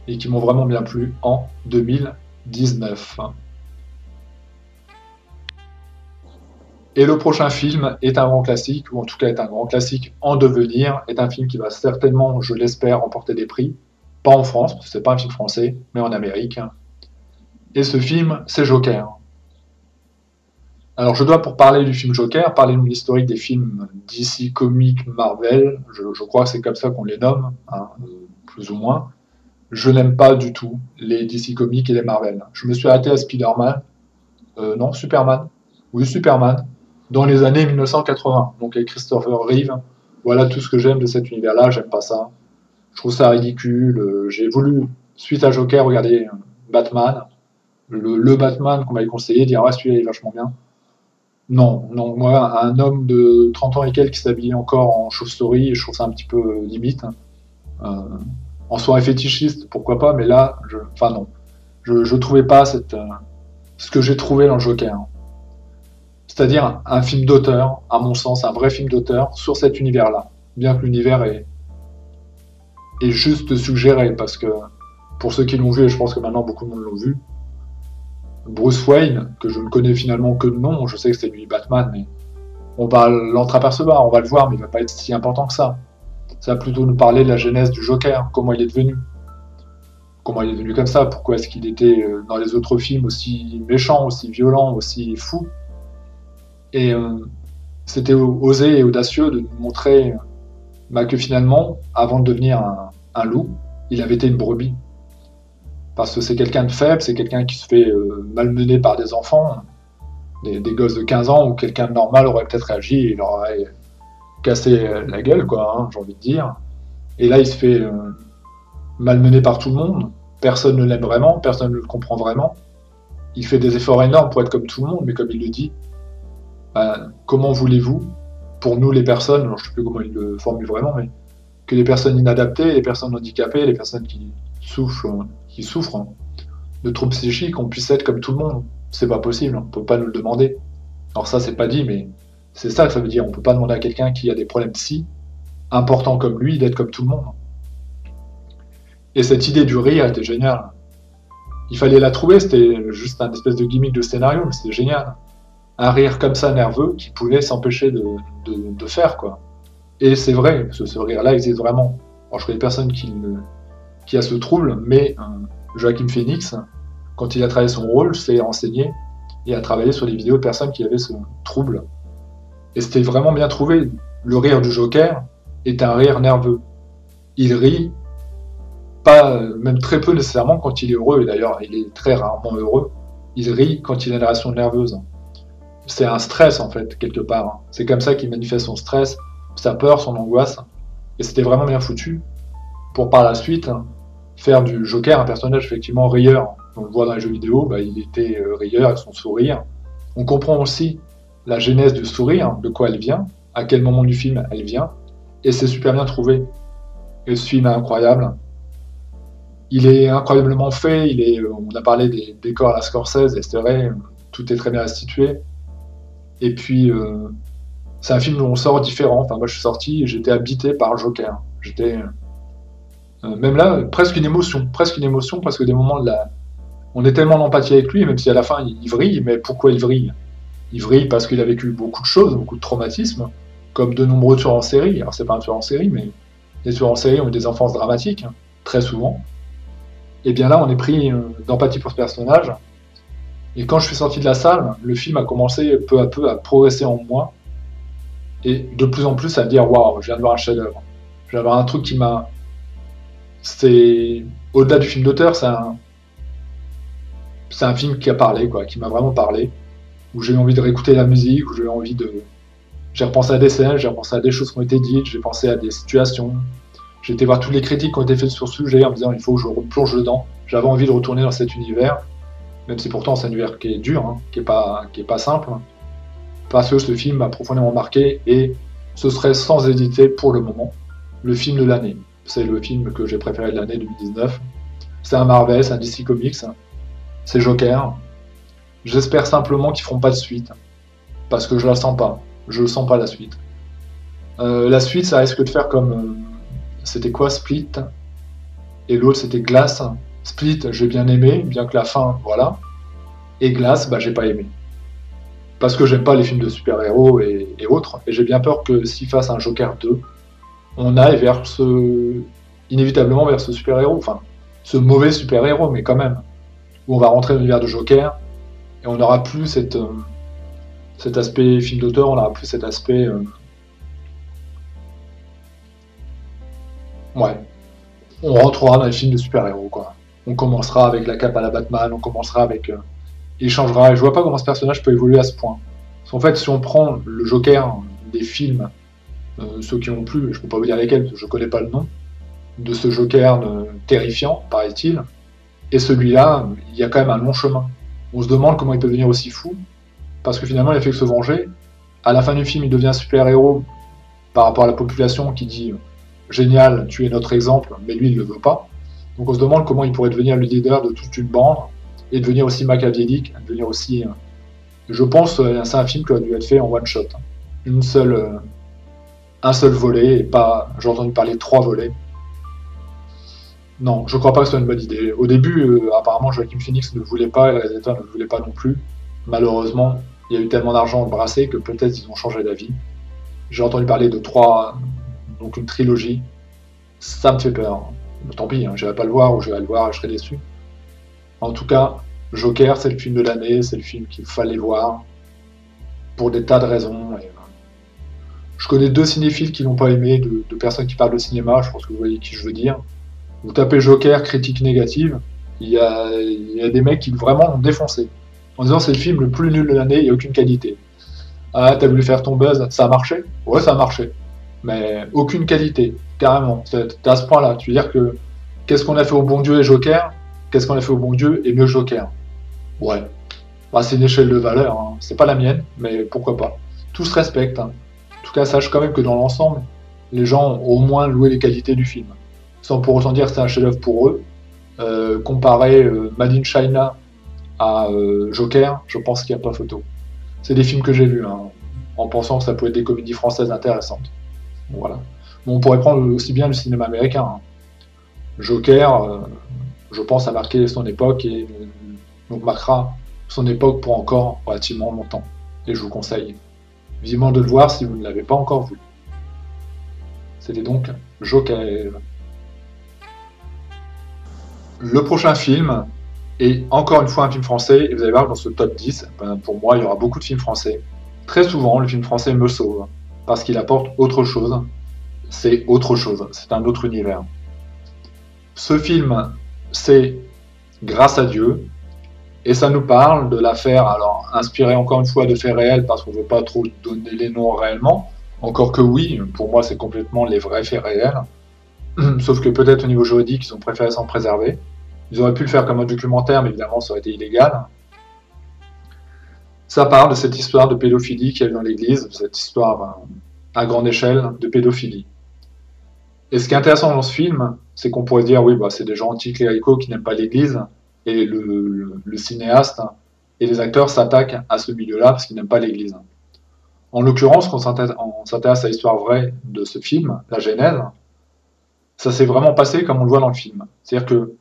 A: et qui m'ont vraiment bien plu en 2019. Et le prochain film est un grand classique, ou en tout cas est un grand classique en devenir, est un film qui va certainement, je l'espère, remporter des prix. Pas en France, parce que c'est pas un film français, mais en Amérique. Et ce film, c'est Joker. Alors je dois, pour parler du film Joker, parler de l'historique des films DC Comics, Marvel, je crois que c'est comme ça qu'on les nomme, hein, plus ou moins. Je n'aime pas du tout les DC Comics et les Marvel. Je me suis arrêté à Spider-Man, non, Superman, oui, Superman, dans les années 1980, donc avec Christopher Reeve. Voilà tout ce que j'aime de cet univers-là, j'aime pas ça. Je trouve ça ridicule. J'ai voulu, suite à Joker, regarder Batman, le Batman qu'on m'avait conseillé, dire ouais, celui-là il est vachement bien. Non, moi, un homme de 30 ans et quelques qui s'habille encore en chauve-souris, je trouve ça un petit peu limite. En soirée fétichiste, pourquoi pas, mais là, enfin non. Je trouvais pas ce que j'ai trouvé dans le Joker. C'est-à-dire un film d'auteur, à mon sens, un vrai film d'auteur sur cet univers-là. bien que l'univers est juste suggéré, parce que pour ceux qui l'ont vu, et je pense que maintenant beaucoup de monde l'ont vu, Bruce Wayne, que je ne connais finalement que de nom, je sais que c'est lui Batman, mais on va l'entreapercevoir, on va le voir, mais il va pas être si important que ça. Ça va plutôt nous parler de la genèse du Joker, comment il est devenu. Comment il est devenu comme ça, pourquoi est-ce qu'il était dans les autres films aussi méchant, aussi violent, aussi fou. Et c'était osé et audacieux de nous montrer que finalement, avant de devenir un loup, il avait été une brebis. Parce que c'est quelqu'un de faible, c'est quelqu'un qui se fait malmener par des enfants, des gosses de 15 ans, où quelqu'un de normal aurait peut-être réagi et il leur aurait cassé la gueule, quoi, hein, j'ai envie de dire. Et là, il se fait malmené par tout le monde, personne ne l'aime vraiment, personne ne le comprend vraiment. Il fait des efforts énormes pour être comme tout le monde, mais comme il le dit, comment voulez-vous, pour nous les personnes, alors je ne sais plus comment il le formule vraiment, mais que les personnes inadaptées, les personnes handicapées, les personnes qui souffrent de troubles psychiques, on puisse être comme tout le monde. C'est pas possible, on ne peut pas nous le demander. Alors ça, c'est pas dit, mais c'est ça que ça veut dire. On ne peut pas demander à quelqu'un qui a des problèmes si importants comme lui d'être comme tout le monde. Et cette idée du rire était géniale. Il fallait la trouver, c'était juste un espèce de gimmick de scénario, mais c'était génial. Un rire comme ça nerveux qui pouvait s'empêcher de faire, quoi. Et c'est vrai, ce rire-là existe vraiment. Alors je connais personne qui a ce trouble, mais Joaquin Phoenix, quand il a travaillé son rôle, s'est renseigné et a travaillé sur les vidéos de personnes qui avaient ce trouble. Et c'était vraiment bien trouvé. Le rire du Joker est un rire nerveux. Il rit, pas même très peu nécessairement quand il est heureux, et d'ailleurs il est très rarement heureux. Il rit quand il a une réaction nerveuse. C'est un stress en fait, quelque part. C'est comme ça qu'il manifeste son stress, sa peur, son angoisse. Et c'était vraiment bien foutu pour par la suite faire du Joker un personnage effectivement rieur. On le voit dans les jeux vidéo, il était rieur avec son sourire. On comprend aussi la genèse du sourire, de quoi elle vient, à quel moment du film elle vient, et c'est super bien trouvé. Et ce film est incroyable. Il est incroyablement fait, on a parlé des décors à la Scorsese, et c'est vrai, tout est très bien restitué. Et puis, c'est un film où on sort différent. Enfin, moi, je suis sorti et j'étais habité par Joker. J'étais, même là, presque une émotion, parce que des moments, on est tellement en empathie avec lui, même si à la fin, il vrille, mais pourquoi il vrille? Il vrille parce qu'il a vécu beaucoup de choses, beaucoup de traumatismes, comme de nombreux tueurs en série. Alors, c'est pas un tueur en série, mais les tueurs en série ont eu des enfances dramatiques, très souvent. Et bien là, on est pris d'empathie pour ce personnage. Et quand je suis sorti de la salle, le film a commencé peu à peu à progresser en moi. Et de plus en plus à me dire, waouh, je viens de voir un chef-d'œuvre. Je viens de voir un truc qui m'a. C'est. Au-delà du film d'auteur, c'est un film qui a parlé, quoi, qui m'a vraiment parlé. Où j'ai eu envie de réécouter la musique, où j'ai eu envie de. J'ai repensé à des scènes, j'ai repensé à des choses qui ont été dites, j'ai pensé à des situations. J'ai été voir toutes les critiques qui ont été faites sur ce sujet en me disant, il faut que je replonge dedans. J'avais envie de retourner dans cet univers. Même si pourtant c'est un univers qui est dur, qui est pas simple, parce que ce film m'a profondément marqué et ce serait sans hésiter pour le moment le film de l'année. C'est le film que j'ai préféré de l'année 2019. C'est un Marvel, c'est un DC Comics, c'est Joker. J'espère simplement qu'ils feront pas de suite, parce que je la sens pas. Je sens pas la suite. La suite, ça risque de faire comme c'était quoi, Split, et l'autre c'était Glass. Split, j'ai bien aimé, bien que la fin, voilà. Et Glass, j'ai pas aimé. Parce que j'aime pas les films de super-héros et autres. Et j'ai bien peur que s'ils fassent un Joker 2, on aille inévitablement vers ce super-héros. Enfin, ce mauvais super-héros, mais quand même. Où on va rentrer dans l'univers de Joker, et on n'aura plus cet aspect film d'auteur, on n'aura plus cet aspect... Ouais. On rentrera dans les films de super-héros, quoi. On commencera avec la cape à la Batman, on commencera avec... il changera, et je vois pas comment ce personnage peut évoluer à ce point. Parce qu'en fait, si on prend le Joker des films, ceux qui ont plu, je peux pas vous dire lesquels, parce que je connais pas le nom, de ce Joker terrifiant, paraît-il, et celui-là, il y a quand même un long chemin. On se demande comment il peut devenir aussi fou, parce que finalement, il a fait que se venger. À la fin du film, il devient super-héros par rapport à la population qui dit « Génial, tu es notre exemple », mais lui, il ne le veut pas. Donc on se demande comment il pourrait devenir le leader de toute une bande, et devenir aussi machiavélique, devenir aussi... je pense que c'est un film qui a dû être fait en one-shot. Une seule un seul volet et pas, j'ai entendu parler de 3 volets. Non, je crois pas que ce soit une bonne idée. Au début, apparemment, Joaquin Phoenix ne voulait pas et le réalisateur ne voulait pas non plus. Malheureusement, il y a eu tellement d'argent brassé que peut-être ils ont changé d'avis. J'ai entendu parler de 3, donc une trilogie. Ça me fait peur. Mais tant pis, hein, j'irai pas le voir ou je vais le voir et je serai déçu. En tout cas, Joker, c'est le film de l'année, c'est le film qu'il fallait voir pour des tas de raisons. Et, je connais 2 cinéphiles qui l'ont pas aimé, de personnes qui parlent de cinéma, je pense que vous voyez qui je veux dire. Vous tapez Joker, critique négative, il y a des mecs qui vraiment l'ont défoncé. En disant c'est le film le plus nul de l'année, il n'y a aucune qualité. Ah, t'as voulu faire ton buzz, ça a marché? Ouais, ça a marché. Mais aucune qualité, carrément. T'es à ce point-là. Tu veux dire que qu'est-ce qu'on a fait au bon Dieu et Joker? Qu'est-ce qu'on a fait au bon Dieu et mieux Joker? Ouais. Bah, c'est une échelle de valeur, hein. C'est pas la mienne, mais pourquoi pas. Tout se respecte, hein. En tout cas, sache quand même que dans l'ensemble, les gens ont au moins loué les qualités du film. Sans pour autant dire que c'est un chef-d'œuvre pour eux. Comparer Made in China à Joker, je pense qu'il n'y a pas photo. C'est des films que j'ai vus, hein, en pensant que ça pouvait être des comédies françaises intéressantes. Voilà. Bon, on pourrait prendre aussi bien le cinéma américain, hein. Joker, je pense, a marqué son époque et donc marquera son époque pour encore relativement longtemps. Et je vous conseille vivement de le voir si vous ne l'avez pas encore vu. C'était donc Joker. Le prochain film est encore une fois un film français, et vous allez voir dans ce top 10, ben, pour moi il y aura beaucoup de films français. Très souvent, le film français me sauve, parce qu'il apporte autre chose. C'est autre chose, c'est un autre univers. Ce film, c'est Grâce à Dieu, et ça nous parle de l'affaire, alors inspirée encore une fois de faits réels, parce qu'on ne veut pas trop donner les noms réellement, encore que oui, pour moi c'est complètement les vrais faits réels, sauf que peut-être au niveau juridique, ils ont préféré s'en préserver. Ils auraient pu le faire comme un documentaire, mais évidemment ça aurait été illégal. Ça parle de cette histoire de pédophilie qu'il y a eu dans l'Église, cette histoire à grande échelle de pédophilie. Et ce qui est intéressant dans ce film, c'est qu'on pourrait dire, oui, bah, c'est des gens anticléricaux qui n'aiment pas l'Église, et le cinéaste et les acteurs s'attaquent à ce milieu-là parce qu'ils n'aiment pas l'Église. En l'occurrence, quand on s'intéresse à l'histoire vraie de ce film, la Genèse, ça s'est vraiment passé comme on le voit dans le film. C'est-à-dire que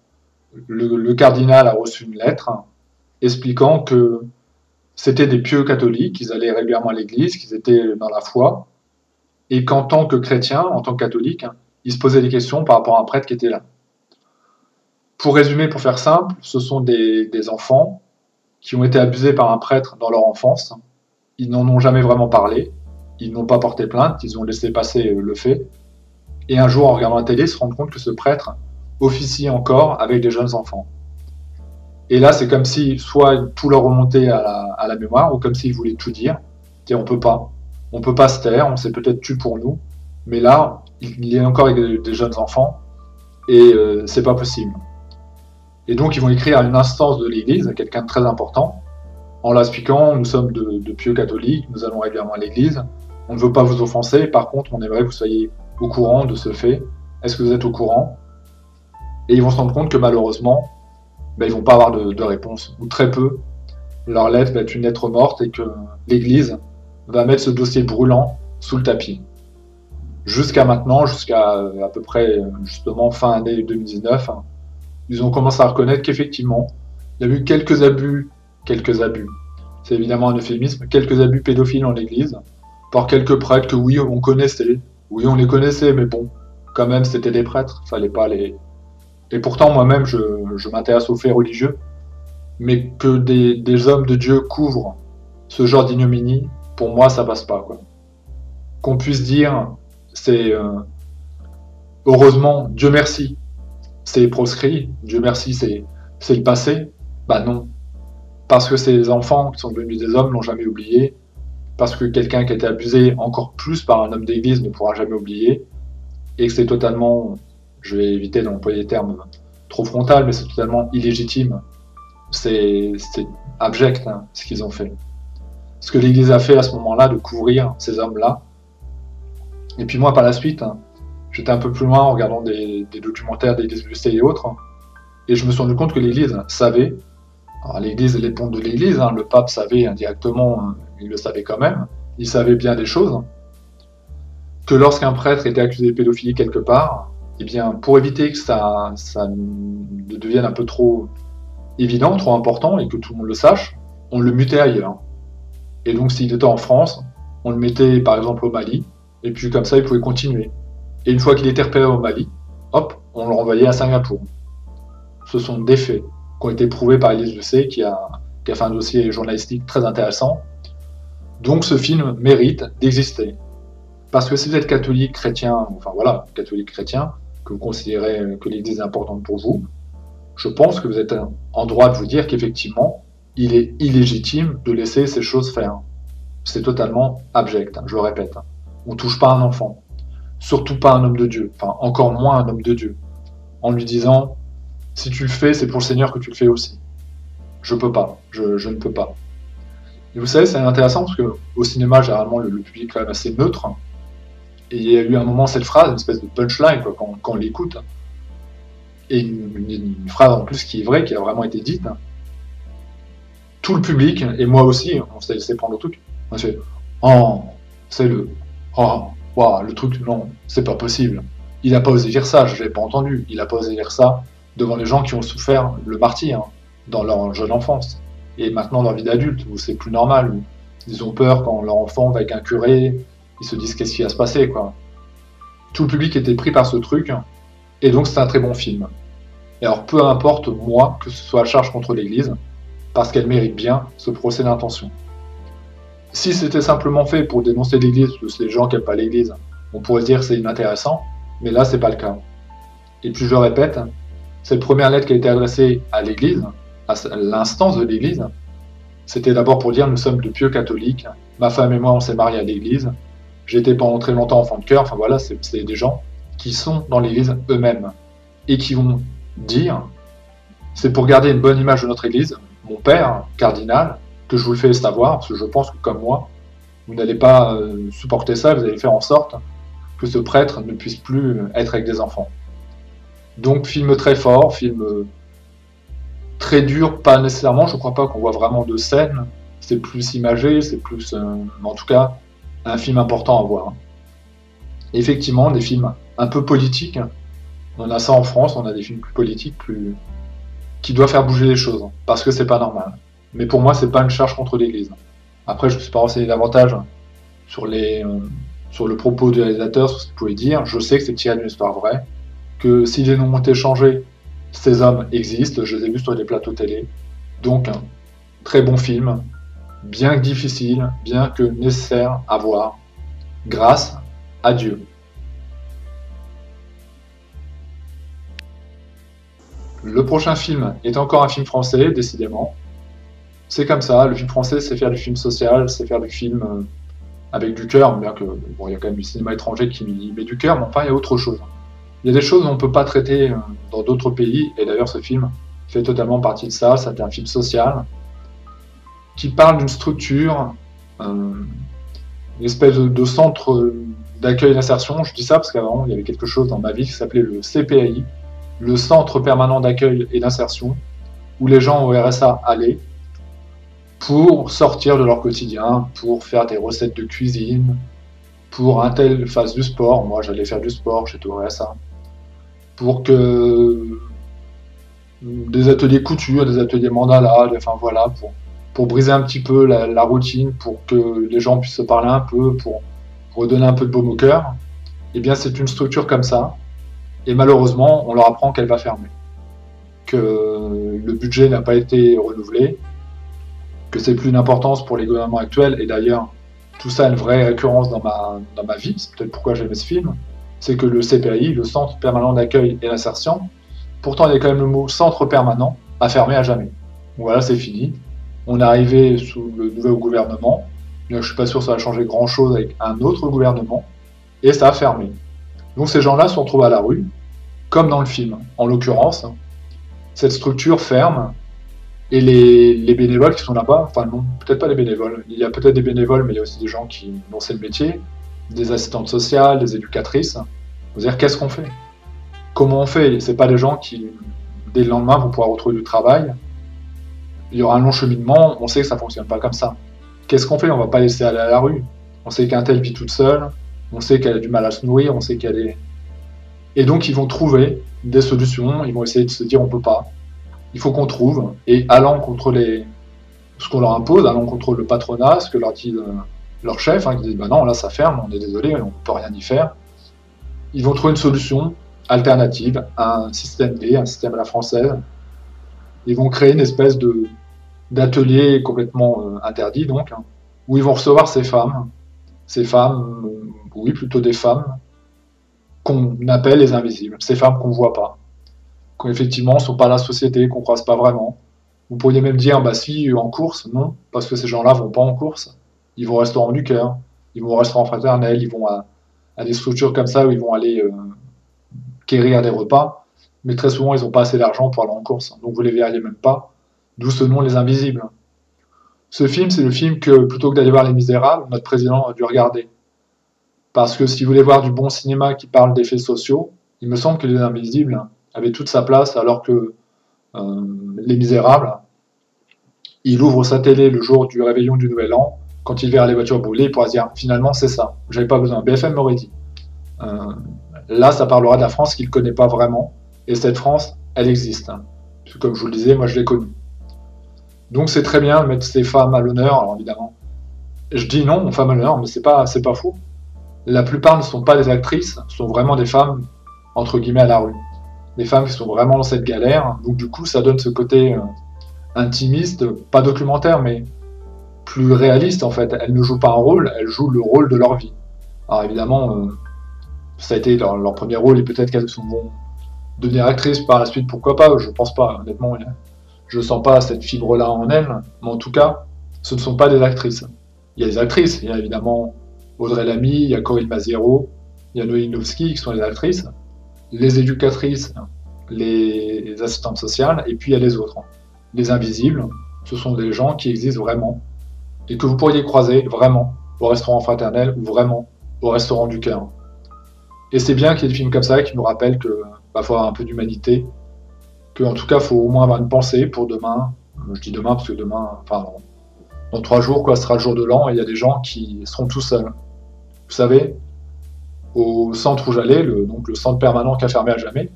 A: le cardinal a reçu une lettre expliquant que c'était des pieux catholiques, ils allaient régulièrement à l'église, qu'ils étaient dans la foi, et qu'en tant que chrétien, en tant que catholique, ils se posaient des questions par rapport à un prêtre qui était là. Pour résumer, pour faire simple, ce sont des enfants qui ont été abusés par un prêtre dans leur enfance, ils n'en ont jamais vraiment parlé, ils n'ont pas porté plainte, ils ont laissé passer le fait, et un jour, en regardant la télé, ils se rendent compte que ce prêtre officie encore avec des jeunes enfants. Et là, c'est comme si soit tout leur remontait à la mémoire, ou comme s'ils voulaient tout dire. Et on peut pas. On peut pas se taire, on s'est peut-être tué pour nous, mais là, il est encore avec des jeunes enfants, et c'est pas possible. Et donc, ils vont écrire à une instance de l'Église, à quelqu'un de très important, en l'expliquant, nous sommes de pieux catholiques, nous allons régulièrement à l'Église, on ne veut pas vous offenser, par contre, on aimerait que vous soyez au courant de ce fait. Est-ce que vous êtes au courant? Et ils vont se rendre compte que malheureusement, ben, ils vont pas avoir de réponse, ou très peu. Leur lettre va être une lettre morte et que l'Église va mettre ce dossier brûlant sous le tapis. Jusqu'à maintenant, jusqu'à à peu près justement fin année 2019, ils ont commencé à reconnaître qu'effectivement, il y a eu quelques abus, c'est évidemment un euphémisme, quelques abus pédophiles en l'Église, par quelques prêtres que oui, on connaissait, oui, on les connaissait, mais bon, quand même, c'était des prêtres, fallait pas les... Et pourtant, moi-même, je m'intéresse aux faits religieux, mais que des hommes de Dieu couvrent ce genre d'ignominie, pour moi, ça passe pas, quoi. Qu'on puisse dire, c'est... heureusement, Dieu merci, c'est proscrit, Dieu merci, c'est le passé, bah non. Parce que ces enfants qui sont devenus des hommes l'ont jamais oublié, parce que quelqu'un qui a été abusé encore plus par un homme d'église ne pourra jamais oublier, et que c'est totalement, je vais éviter d'employer des termes trop frontaux, mais c'est totalement illégitime, c'est abject, hein, ce qu'ils ont fait. Ce que l'Église a fait à ce moment-là, de couvrir ces hommes-là. Et puis moi, par la suite, hein, j'étais un peu plus loin en regardant des documentaires d'Église Lucet et autres, et je me suis rendu compte que l'Église savait, alors l'Église est les pontes de l'Église, hein, le pape savait indirectement, il le savait quand même, il savait bien des choses, que lorsqu'un prêtre était accusé de pédophilie quelque part, eh bien, pour éviter que ça ne devienne un peu trop évident, trop important, et que tout le monde le sache, on le mutait ailleurs. Et donc, s'il était en France, on le mettait par exemple au Mali, et puis comme ça, il pouvait continuer. Et une fois qu'il était repéré au Mali, hop, on le renvoyait à Singapour. Ce sont des faits qui ont été prouvés par Élise Lucet, qui a fait un dossier journalistique très intéressant. Donc ce film mérite d'exister. Parce que si vous êtes catholique, chrétien, enfin voilà, catholique, chrétien, que vous considérez que l'Église est importante pour vous, je pense que vous êtes en droit de vous dire qu'effectivement, il est illégitime de laisser ces choses faire. C'est totalement abject, je le répète. On ne touche pas un enfant, surtout pas un homme de Dieu, enfin encore moins un homme de Dieu, en lui disant « si tu le fais, c'est pour le Seigneur que tu le fais aussi ». Je peux pas, je ne peux pas. Et vous savez, c'est intéressant parce qu'au cinéma, généralement, le public est quand même assez neutre. Et il y a eu un moment cette phrase, une espèce de punchline quoi, quand on l'écoute. Et une phrase en plus qui est vraie, qui a vraiment été dite. Tout le public, et moi aussi, on s'est laissé prendre le truc. On s'est fait « Oh, c'est le... Oh, wow, le truc, non, c'est pas possible. Il a pas osé dire ça, je l'ai pas entendu. Il a pas osé dire ça devant les gens qui ont souffert le martyre dans leur jeune enfance. Et maintenant, dans leur vie d'adulte, où c'est plus normal, où ils ont peur quand leur enfant va avec un curé, ils se disent qu'est-ce qui va se passer, quoi. » Tout le public était pris par ce truc, et donc c'est un très bon film. Et alors, peu importe, moi, que ce soit à charge contre l'Église, parce qu'elle mérite bien ce procès d'intention. Si c'était simplement fait pour dénoncer l'Église, parce que c'est les gens qui n'aiment pas l'Église, on pourrait dire que c'est inintéressant, mais là, c'est pas le cas. Et puis, je le répète, cette première lettre qui a été adressée à l'Église, à l'instance de l'Église, c'était d'abord pour dire nous sommes de pieux catholiques, ma femme et moi on s'est mariés à l'Église, j'étais pendant très longtemps enfant de cœur, enfin voilà, c'est des gens qui sont dans l'Église eux-mêmes et qui vont dire c'est pour garder une bonne image de notre Église, mon père, cardinal, que je vous le fais savoir, parce que je pense que comme moi, vous n'allez pas supporter ça, vous allez faire en sorte que ce prêtre ne puisse plus être avec des enfants. Donc film très fort, film très dur, pas nécessairement, je ne crois pas qu'on voit vraiment de scènes, c'est plus imagé, c'est plus, en tout cas, un film important à voir. Et effectivement, des films un peu politiques, on a ça en France, on a des films plus politiques, qui doivent faire bouger les choses, parce que c'est pas normal. Mais pour moi, c'est pas une charge contre l'Église. Après, je ne suis pas renseigné davantage sur le propos du réalisateur, sur ce qu'il pouvait dire, je sais que c'est tiré d'une histoire vraie, que si les noms ont été changés, ces hommes existent, je les ai vus sur les plateaux télé. Donc, un très bon film, bien que difficile, bien que nécessaire à voir, grâce à Dieu. Le prochain film est encore un film français, décidément. C'est comme ça, le film français, c'est faire du film social, c'est faire du film avec du cœur, bien que, bon, il y a quand même du cinéma étranger qui met du cœur, mais enfin, il y a autre chose. Il y a des choses qu'on ne peut pas traiter dans d'autres pays, et d'ailleurs ce film fait totalement partie de ça. C'est un film social qui parle d'une structure, une espèce de centre d'accueil et d'insertion. Je dis ça parce qu'avant il y avait quelque chose dans ma vie qui s'appelait le CPAI, le Centre Permanent d'Accueil et d'Insertion, où les gens au RSA allaient pour sortir de leur quotidien, pour faire des recettes de cuisine, pour un tel fasse du sport. Moi j'allais faire du sport, j'étais au RSA. Pour que des ateliers couture, des ateliers mandala, enfin voilà, pour briser un petit peu la routine, pour que les gens puissent se parler un peu, pour redonner un peu de baume au cœur, eh bien c'est une structure comme ça, et malheureusement on leur apprend qu'elle va fermer, que le budget n'a pas été renouvelé, que c'est plus une importance pour les gouvernements actuels, et d'ailleurs tout ça a une vraie récurrence dans ma vie, c'est peut-être pourquoi j'aimais ce film, c'est que le CPAI, le Centre Permanent d'Accueil et d'Insertion, pourtant il y a quand même le mot Centre Permanent, a fermé à jamais. Donc voilà, c'est fini. On est arrivé sous le nouveau gouvernement, je ne suis pas sûr que ça va changer grand-chose avec un autre gouvernement, et ça a fermé. Donc ces gens-là se retrouvent à la rue, comme dans le film. En l'occurrence, cette structure ferme, et les bénévoles qui sont là-bas, enfin non, peut-être pas les bénévoles, il y a peut-être des bénévoles, mais il y a aussi des gens dont c'est le métier, des assistantes sociales, des éducatrices. Vous dire qu'est-ce qu'on fait? Comment on fait? C'est pas des gens qui, dès le lendemain, vont pouvoir retrouver du travail. Il y aura un long cheminement, on sait que ça fonctionne pas comme ça. Qu'est-ce qu'on fait? On va pas laisser aller à la rue. On sait qu'un tel vit toute seule, On sait qu'elle a du mal à se nourrir, on sait qu'elle est... Et donc ils vont trouver des solutions, ils vont essayer de se dire on peut pas. Il faut qu'on trouve, et allant contre ce qu'on leur impose, allant contre le patronat, ce que leur dit leur chef, qui disent bah non, là ça ferme, on est désolé, on ne peut rien y faire. Ils vont trouver une solution alternative, un système D, un système à la française. Ils vont créer une espèce d'atelier complètement interdit, donc, où ils vont recevoir ces femmes, oui, plutôt des femmes, qu'on appelle les invisibles, ces femmes qu'on ne voit pas, qui effectivement ne sont pas la société, qu'on ne croise pas vraiment. Vous pourriez même dire, bah si, en course, non, parce que ces gens-là ne vont pas en course. Ils vont au restaurant du cœur, ils vont au restaurant fraternel, ils vont à des structures comme ça où ils vont aller quérir des repas, mais très souvent ils n'ont pas assez d'argent pour aller en course, donc vous les verriez même pas, d'où ce nom Les Invisibles. Ce film, c'est le film que, plutôt que d'aller voir Les Misérables, notre président a dû regarder. Parce que si vous voulez voir du bon cinéma qui parle d'effets sociaux, il me semble que Les Invisibles avait toute sa place, alors que Les Misérables, il ouvre sa télé le jour du réveillon du Nouvel An, quand il verra les voitures brûlées, il pourra se dire finalement c'est ça, j'avais pas besoin. BFM m'aurait dit. Là, ça parlera de la France qu'il ne connaît pas vraiment, et cette France, elle existe. Parce que, comme je vous le disais, moi je l'ai connue. Donc c'est très bien de mettre ces femmes à l'honneur, alors évidemment. Je dis non aux femmes à l'honneur, mais c'est pas faux. La plupart ne sont pas des actrices, ce sont vraiment des femmes, entre guillemets, à la rue. Des femmes qui sont vraiment dans cette galère, donc du coup ça donne ce côté intimiste, pas documentaire, mais plus réaliste en fait. Elles ne jouent pas un rôle, elles jouent le rôle de leur vie. Alors évidemment, ça a été leur premier rôle, et peut-être qu'elles vont devenir actrices par la suite, pourquoi pas, je pense pas, honnêtement, je sens pas cette fibre-là en elles, mais en tout cas, ce ne sont pas des actrices. Il y a des actrices, il y a évidemment Audrey Lamy, il y a Corinne Maziero, il y a Noémie Novski qui sont les actrices, les éducatrices, les assistantes sociales, et puis il y a les autres. Les invisibles, ce sont des gens qui existent vraiment, et que vous pourriez croiser vraiment au restaurant fraternel ou vraiment au restaurant du cœur. Et c'est bien qu'il y ait des films comme ça qui nous rappellent que faut avoir un peu d'humanité, qu'en tout cas, il faut au moins avoir une pensée pour demain. Je dis demain parce que demain, enfin, dans 3 jours, ce sera le jour de l'an, et il y a des gens qui seront tout seuls. Vous savez, au centre où j'allais, donc le centre permanent qui a fermé à jamais,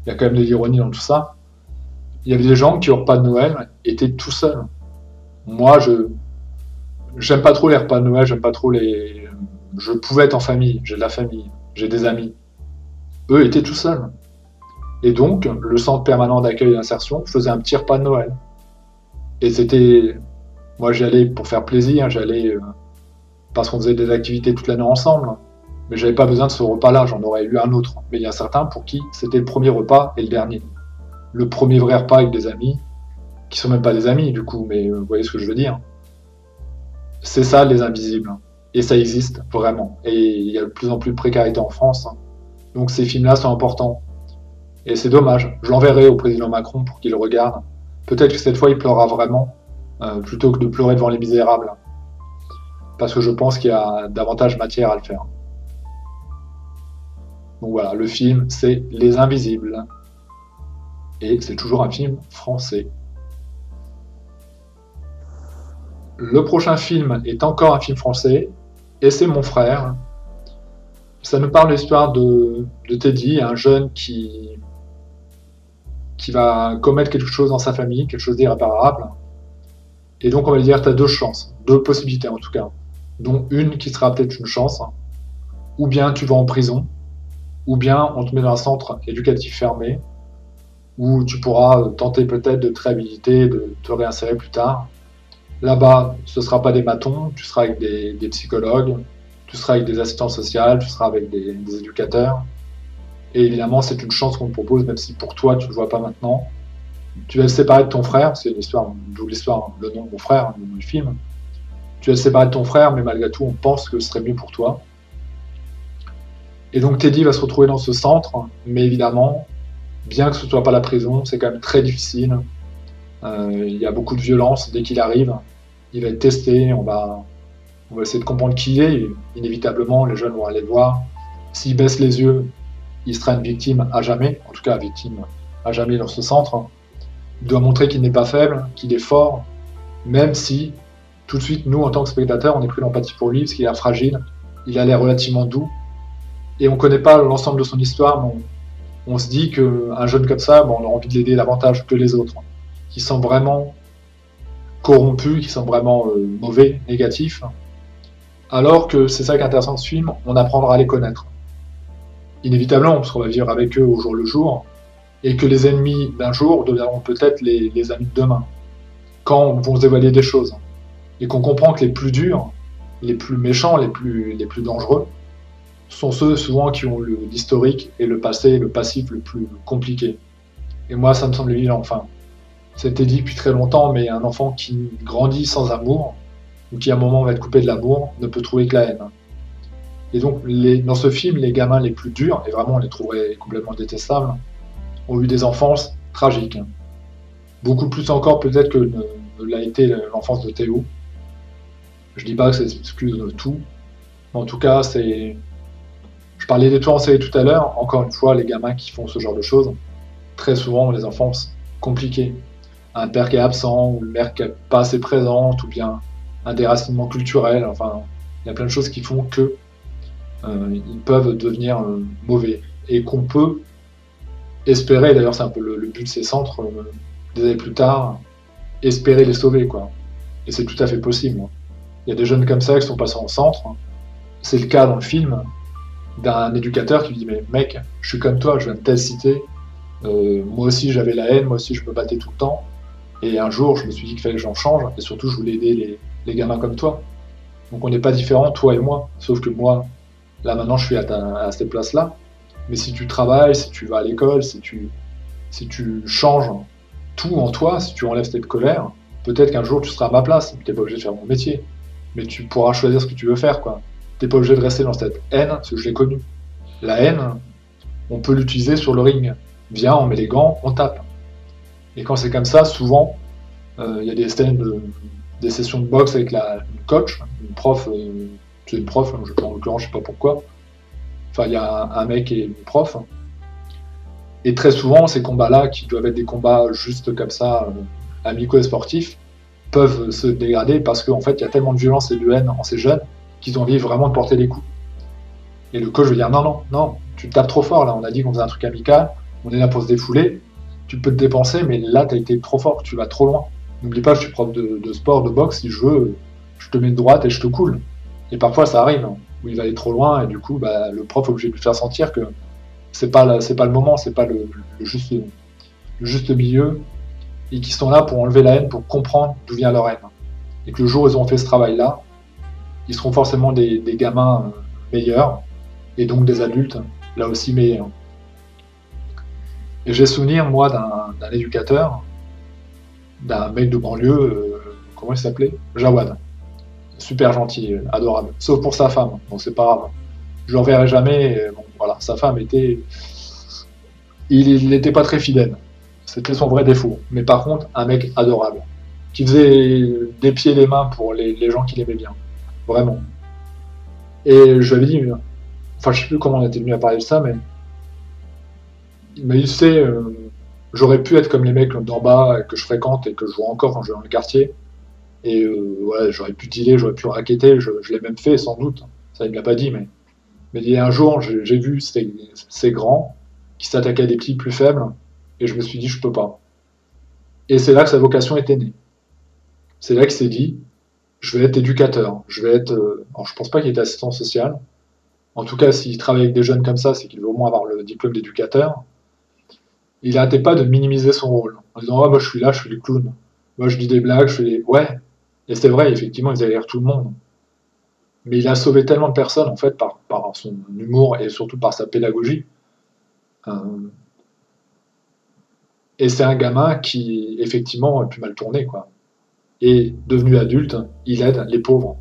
A: il y a quand même de l'ironie dans tout ça, il y avait des gens qui, au repas de Noël, étaient tout seuls. Moi, j'aime pas trop les repas de Noël, j'aime pas trop les... Je pouvais être en famille, j'ai de la famille, j'ai des amis. Eux étaient tout seuls. Et donc, le centre permanent d'accueil et d'insertion faisait un petit repas de Noël. Et c'était... Moi, j'y allais pour faire plaisir, j'allais parce qu'on faisait des activités toute l'année ensemble. Mais j'avais pas besoin de ce repas-là, j'en aurais eu un autre. Mais il y a certains pour qui c'était le premier repas et le dernier. Le premier vrai repas avec des amis, qui sont même pas des amis du coup, mais vous voyez ce que je veux dire. C'est ça, les invisibles. Et ça existe, vraiment. Et il y a de plus en plus de précarité en France. Donc ces films-là sont importants. Et c'est dommage. Je l'enverrai au président Macron pour qu'il le regarde. Peut-être que cette fois, il pleurera vraiment, plutôt que de pleurer devant Les Misérables. Parce que je pense qu'il y a davantage matière à le faire. Donc voilà, le film, c'est Les Invisibles. Et c'est toujours un film français. Le prochain film est encore un film français, et c'est Mon frère. Ça nous parle de l'histoire de Teddy, un jeune qui va commettre quelque chose dans sa famille, quelque chose d'irréparable. Et donc on va lui dire, tu as 2 chances, 2 possibilités en tout cas, dont une qui sera peut-être une chance, ou bien tu vas en prison, ou bien on te met dans un centre éducatif fermé, où tu pourras tenter peut-être de te réhabiliter, de te réinsérer plus tard. Là-bas, ce ne sera pas des matons, tu seras avec des psychologues, tu seras avec des assistants sociaux, tu seras avec des éducateurs. Et évidemment, c'est une chance qu'on te propose, même si pour toi, tu ne le vois pas maintenant. Tu vas te séparer de ton frère, c'est l'histoire, d'où l'histoire, le nom de Mon frère, le nom du film. Tu vas te séparer de ton frère, mais malgré tout, on pense que ce serait mieux pour toi. Et donc Teddy va se retrouver dans ce centre, mais évidemment, bien que ce ne soit pas la prison, c'est quand même très difficile. Il y a beaucoup de violence dès qu'il arrive. Il va être testé, on va essayer de comprendre qui il est. Et inévitablement, les jeunes vont aller le voir. S'il baisse les yeux, il sera une victime à jamais, en tout cas victime à jamais dans ce centre. Il doit montrer qu'il n'est pas faible, qu'il est fort, même si tout de suite, nous, en tant que spectateurs, on est pris d'empathie pour lui, parce qu'il est fragile, il a l'air relativement doux, et on connaît pas l'ensemble de son histoire, mais on se dit qu'un jeune comme ça, bon, on a envie de l'aider davantage que les autres, qui sont vraiment corrompus, qui sont vraiment mauvais, négatifs, alors que c'est ça qui est intéressant dans ce film, on apprendra à les connaître. Inévitablement, parce qu'on va vivre avec eux au jour le jour, et que les ennemis d'un jour deviendront peut-être les amis de demain, quand vont se dévoiler des choses, et qu'on comprend que les plus durs, les plus méchants, les plus dangereux, sont ceux souvent qui ont l'historique et le passé, le passif le plus compliqué. Et moi, ça me semble évident. Enfin, c'était dit depuis très longtemps, mais un enfant qui grandit sans amour, ou qui à un moment va être coupé de l'amour, ne peut trouver que la haine. Et donc, dans ce film, les gamins les plus durs, et vraiment on les trouverait complètement détestables, ont eu des enfances tragiques. Beaucoup plus encore peut-être que ne l'a été l'enfance de Théo. Je dis pas que c'est excuse de tout, mais en tout cas, c'est... Je parlais des tueurs en série tout à l'heure, encore une fois, les gamins qui font ce genre de choses, très souvent ont les enfances compliquées. Un père qui est absent, ou une mère qui n'est pas assez présente, ou bien un déracinement culturel, enfin, il y a plein de choses qui font que ils peuvent devenir mauvais. Et qu'on peut espérer, d'ailleurs c'est un peu le but de ces centres, des années plus tard, espérer les sauver, quoi. Et c'est tout à fait possible. Il y a des jeunes comme ça qui sont passés en centre, c'est le cas dans le film, d'un éducateur qui lui dit « Mais mec, je suis comme toi, je viens de telle cité, moi aussi j'avais la haine, moi aussi je me battais tout le temps, et un jour je me suis dit qu'il fallait que j'en change, et surtout je voulais aider les gamins comme toi. Donc on n'est pas différents, toi et moi, sauf que moi, là maintenant je suis à cette place-là, mais si tu travailles, si tu vas à l'école, si tu changes tout en toi, si tu enlèves cette colère, peut-être qu'un jour tu seras à ma place, tu n'es pas obligé de faire mon métier, mais tu pourras choisir ce que tu veux faire, quoi. T'es pas obligé de rester dans cette haine, parce que je l'ai connue. La haine, on peut l'utiliser sur le ring. Viens, on met les gants, on tape. Et quand c'est comme ça, souvent, il y a des des sessions de boxe avec une coach, une prof, c'est une prof, en l'occurrence, je sais pas pourquoi. Enfin, il y a un mec et une prof. Et très souvent, ces combats-là, qui doivent être des combats juste comme ça, amicaux et sportifs, peuvent se dégrader parce qu'en fait, il y a tellement de violence et de haine en ces jeunes qu'ils ont envie vraiment de porter des coups. Et le coach veut dire non, tu tapes trop fort là, on a dit qu'on faisait un truc amical, on est là pour se défouler, tu peux te dépenser, mais là t'as été trop fort, tu vas trop loin. N'oublie pas que je suis prof de sport, de boxe, si je veux, je te mets de droite et je te coule. Et parfois ça arrive, où il va aller trop loin, et du coup le prof est obligé de lui faire sentir que c'est pas le moment, c'est pas le juste milieu, et qu'ils sont là pour enlever la haine, pour comprendre d'où vient leur haine. Et que le jour où ils ont fait ce travail-là, ils seront forcément des gamins meilleurs, et donc des adultes, là aussi meilleurs. Et j'ai souvenir, moi, d'un éducateur, d'un mec de banlieue, comment il s'appelait? Jawad. Super gentil, adorable. Sauf pour sa femme, donc c'est pas grave. Je le reverrai jamais, bon, voilà, sa femme était... Il n'était pas très fidèle. C'était son vrai défaut. Mais par contre, un mec adorable, qui faisait des pieds et des mains pour les gens qui l'aimaient bien. Vraiment. Et je lui avais dit, enfin je sais plus comment on était venu à parler de ça, mais il m'a dit, tu sais, j'aurais pu être comme les mecs d'en bas que je fréquente et que je vois encore quand je vais dans le quartier. Et ouais, j'aurais pu dealer, j'aurais pu racketter, je l'ai même fait sans doute. Ça il me l'a pas dit, mais il y a un jour, j'ai vu ces grands qui s'attaquaient à des petits plus faibles, et je me suis dit, je peux pas. Et c'est là que sa vocation était née. C'est là qu'il s'est dit, je vais être éducateur, je vais être... alors je pense pas qu'il était assistant social. En tout cas, s'il travaille avec des jeunes comme ça, c'est qu'il veut au moins avoir le diplôme d'éducateur. Il n'arrêtait pas de minimiser son rôle, en disant, oh, moi je suis là, je suis le clown. Moi je dis des blagues, je fais des... Ouais, et c'est vrai, effectivement, ils allaient rire tout le monde. Mais il a sauvé tellement de personnes, en fait, par son humour et surtout par sa pédagogie. Et c'est un gamin qui, effectivement, a pu mal tourner, quoi. Et devenu adulte, il aide les pauvres.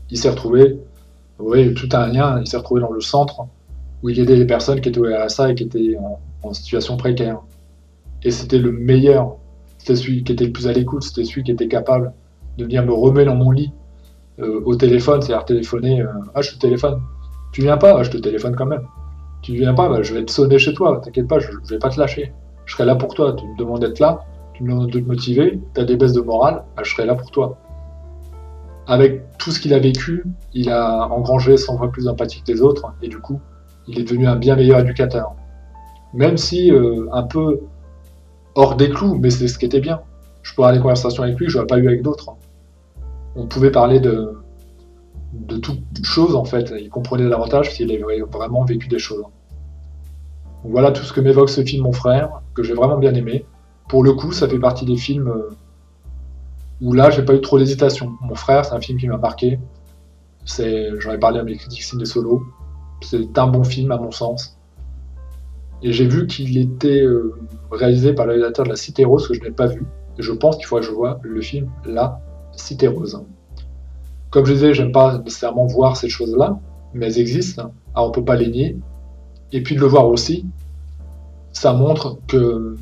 A: Il s'est retrouvé, oui, tout a un lien, il s'est retrouvé dans le centre où il aidait les personnes qui étaient au RSA et qui étaient en situation précaire. Et c'était le meilleur, c'était celui qui était le plus à l'écoute, c'était celui qui était capable de venir me remettre dans mon lit au téléphone, c'est-à-dire téléphoner, ah je te téléphone, tu viens pas, ah, je te téléphone quand même, tu viens pas, bah, je vais te sonner chez toi, t'inquiète pas, je vais pas te lâcher, je serai là pour toi, tu me demandes d'être là, tu me demandes de te motiver, tu as des baisses de morale, bah, je serai là pour toi. avec tout ce qu'il a vécu, il a engrangé 100 fois plus d'empathie que les autres, et du coup, il est devenu un bien meilleur éducateur. Même si un peu hors des clous, mais c'est ce qui était bien. Je pourrais avoir des conversations avec lui que je n'aurais pas eu avec d'autres. On pouvait parler de toutes choses, en fait. Il comprenait davantage s'il avait vraiment vécu des choses. Donc voilà tout ce que m'évoque ce film Mon Frère, que j'ai vraiment bien aimé. Pour le coup, ça fait partie des films où là, j'ai pas eu trop d'hésitation. Mon Frère, c'est un film qui m'a marqué. J'en ai parlé à mes critiques ciné solo. C'est un bon film, à mon sens. Et j'ai vu qu'il était réalisé par le réalisateur de La Cité Rose, que je n'ai pas vu. Et je pense qu'il faudrait que je voie le film La Cité Rose. Comme je disais, j'aime pas nécessairement voir ces choses-là, mais elles existent. Alors on peut pas les nier. Et puis de le voir aussi, ça montre que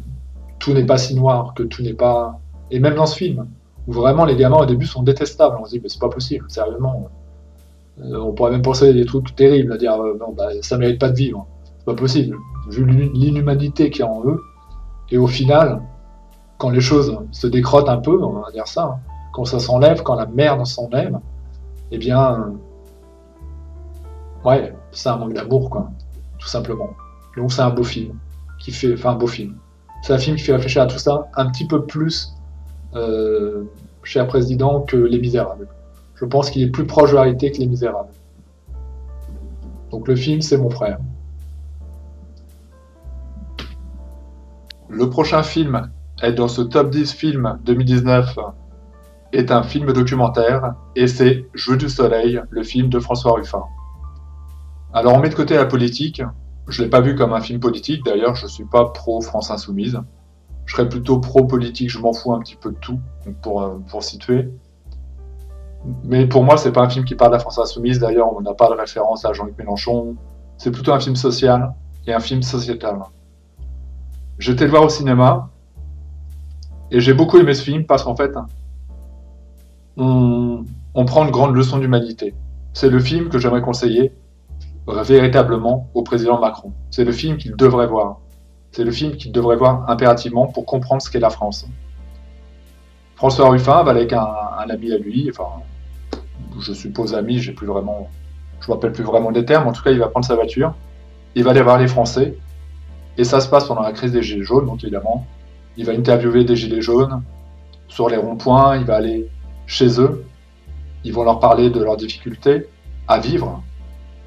A: tout n'est pas si noir, que tout n'est pas... Et même dans ce film, où vraiment les gamins au début sont détestables, on se dit mais c'est pas possible, sérieusement. On pourrait même penser à des trucs terribles, à dire non, bah, ça mérite pas de vivre. C'est pas possible, vu l'inhumanité qu'il y a en eux. Et au final, quand les choses se décrottent un peu, on va dire ça, hein, quand ça s'enlève, quand la merde s'enlève, eh bien, ouais, c'est un manque d'amour, quoi, tout simplement. Donc c'est un beau film, enfin un beau film. C'est un film qui fait réfléchir à tout ça un petit peu plus, cher président, que Les Misérables. Je pense qu'il est plus proche de la réalité que Les Misérables. Donc le film, c'est Mon Frère. Le prochain film est dans ce top 10 film 2019, est un film documentaire, et c'est Jeux du Soleil, le film de François Ruffin. Alors on met de côté la politique, je ne l'ai pas vu comme un film politique, d'ailleurs je ne suis pas pro-France Insoumise. Je serais plutôt pro-politique, je m'en fous un petit peu de tout, pour situer. Mais pour moi, c'est pas un film qui parle de la France Insoumise, d'ailleurs on n'a pas de référence à Jean-Luc Mélenchon. C'est plutôt un film social et un film sociétal. J'étais le voir au cinéma, et j'ai beaucoup aimé ce film parce qu'en fait, on prend une grande leçon d'humanité. C'est le film que j'aimerais conseiller véritablement au président Macron. C'est le film qu'il devrait voir. C'est le film qu'il devrait voir impérativement pour comprendre ce qu'est la France. François Ruffin va avec un ami à lui, enfin, je suppose ami, je me rappelle plus vraiment des termes, en tout cas il va prendre sa voiture, il va aller voir les Français, et ça se passe pendant la crise des Gilets jaunes, donc évidemment, il va interviewer des Gilets jaunes sur les ronds-points, il va aller chez eux, ils vont leur parler de leurs difficultés à vivre,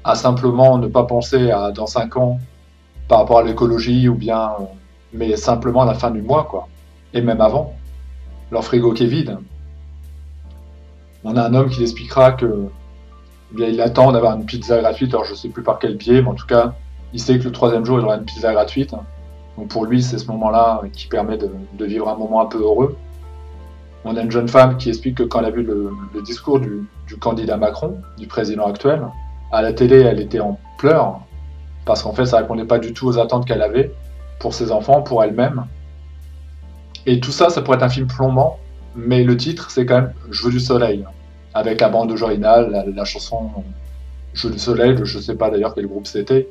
A: à simplement ne pas penser à dans 5 ans par rapport à l'écologie ou bien, mais simplement à la fin du mois, quoi. Et même avant, leur frigo qui est vide. On a un homme qui l'expliquera que, eh bien, il attend d'avoir une pizza gratuite, alors je sais plus par quel biais, mais en tout cas, il sait que le 3e jour, il aura une pizza gratuite. Donc pour lui, c'est ce moment-là qui permet de vivre un moment un peu heureux. On a une jeune femme qui explique que quand elle a vu le discours du candidat Macron, du président actuel, à la télé, elle était en pleurs, parce qu'en fait, ça ne répondait pas du tout aux attentes qu'elle avait pour ses enfants, pour elle-même. Et tout ça, ça pourrait être un film plombant, mais le titre, c'est quand même Jeux du Soleil, avec la bande originale, la chanson Jeux du Soleil, je ne sais pas d'ailleurs quel groupe c'était.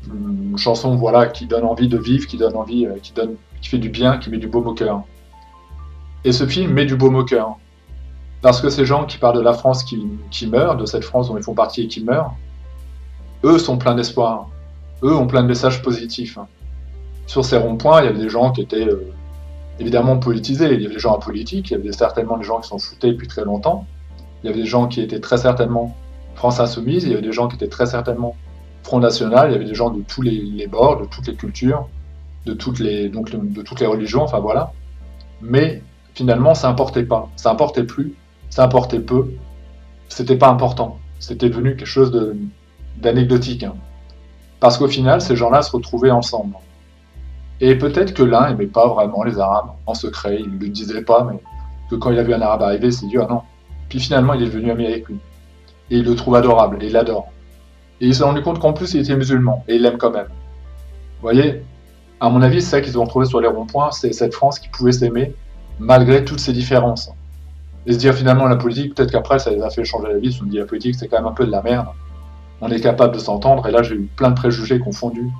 A: Une chanson, voilà, qui donne envie de vivre, qui donne envie, qui fait du bien, qui met du baume au cœur. Et ce film met du baume au cœur. Parce que ces gens qui parlent de la France qui meurt, de cette France dont ils font partie et qui meurt, eux sont pleins d'espoir. Eux ont plein de messages positifs. Sur ces ronds-points, il y avait des gens qui étaient évidemment politisés. Il y avait des gens apolitiques, il y avait certainement des gens qui s'en foutaient depuis très longtemps. Il y avait des gens qui étaient très certainement France Insoumise, il y avait des gens qui étaient très certainement Front National, il y avait des gens de tous les bords, de toutes les cultures, de toutes les religions, enfin voilà. Mais finalement, ça importait pas, ça importait plus, ça importait peu, c'était pas important. C'était devenu quelque chose d'anecdotique. Hein. Parce qu'au final, ces gens-là se retrouvaient ensemble. Et peut-être que l'un n'aimait pas vraiment les Arabes, en secret, il ne le disait pas, mais que quand il a vu un Arabe arriver, il s'est dit « Ah non ». Puis finalement, il est devenu ami avec lui. Et il le trouve adorable, et il l'adore. Et il s'est rendu compte qu'en plus, il était musulman, et il l'aime quand même. Vous voyez, à mon avis, c'est ça qu'ils ont retrouvé sur les ronds-points, c'est cette France qui pouvait s'aimer, malgré toutes ces différences. Et se dire finalement, la politique, peut-être qu'après, ça les a fait changer la vie, ils se sont dit « La politique, c'est quand même un peu de la merde. On est capable de s'entendre », et là, j'ai eu plein de préjugés confondus.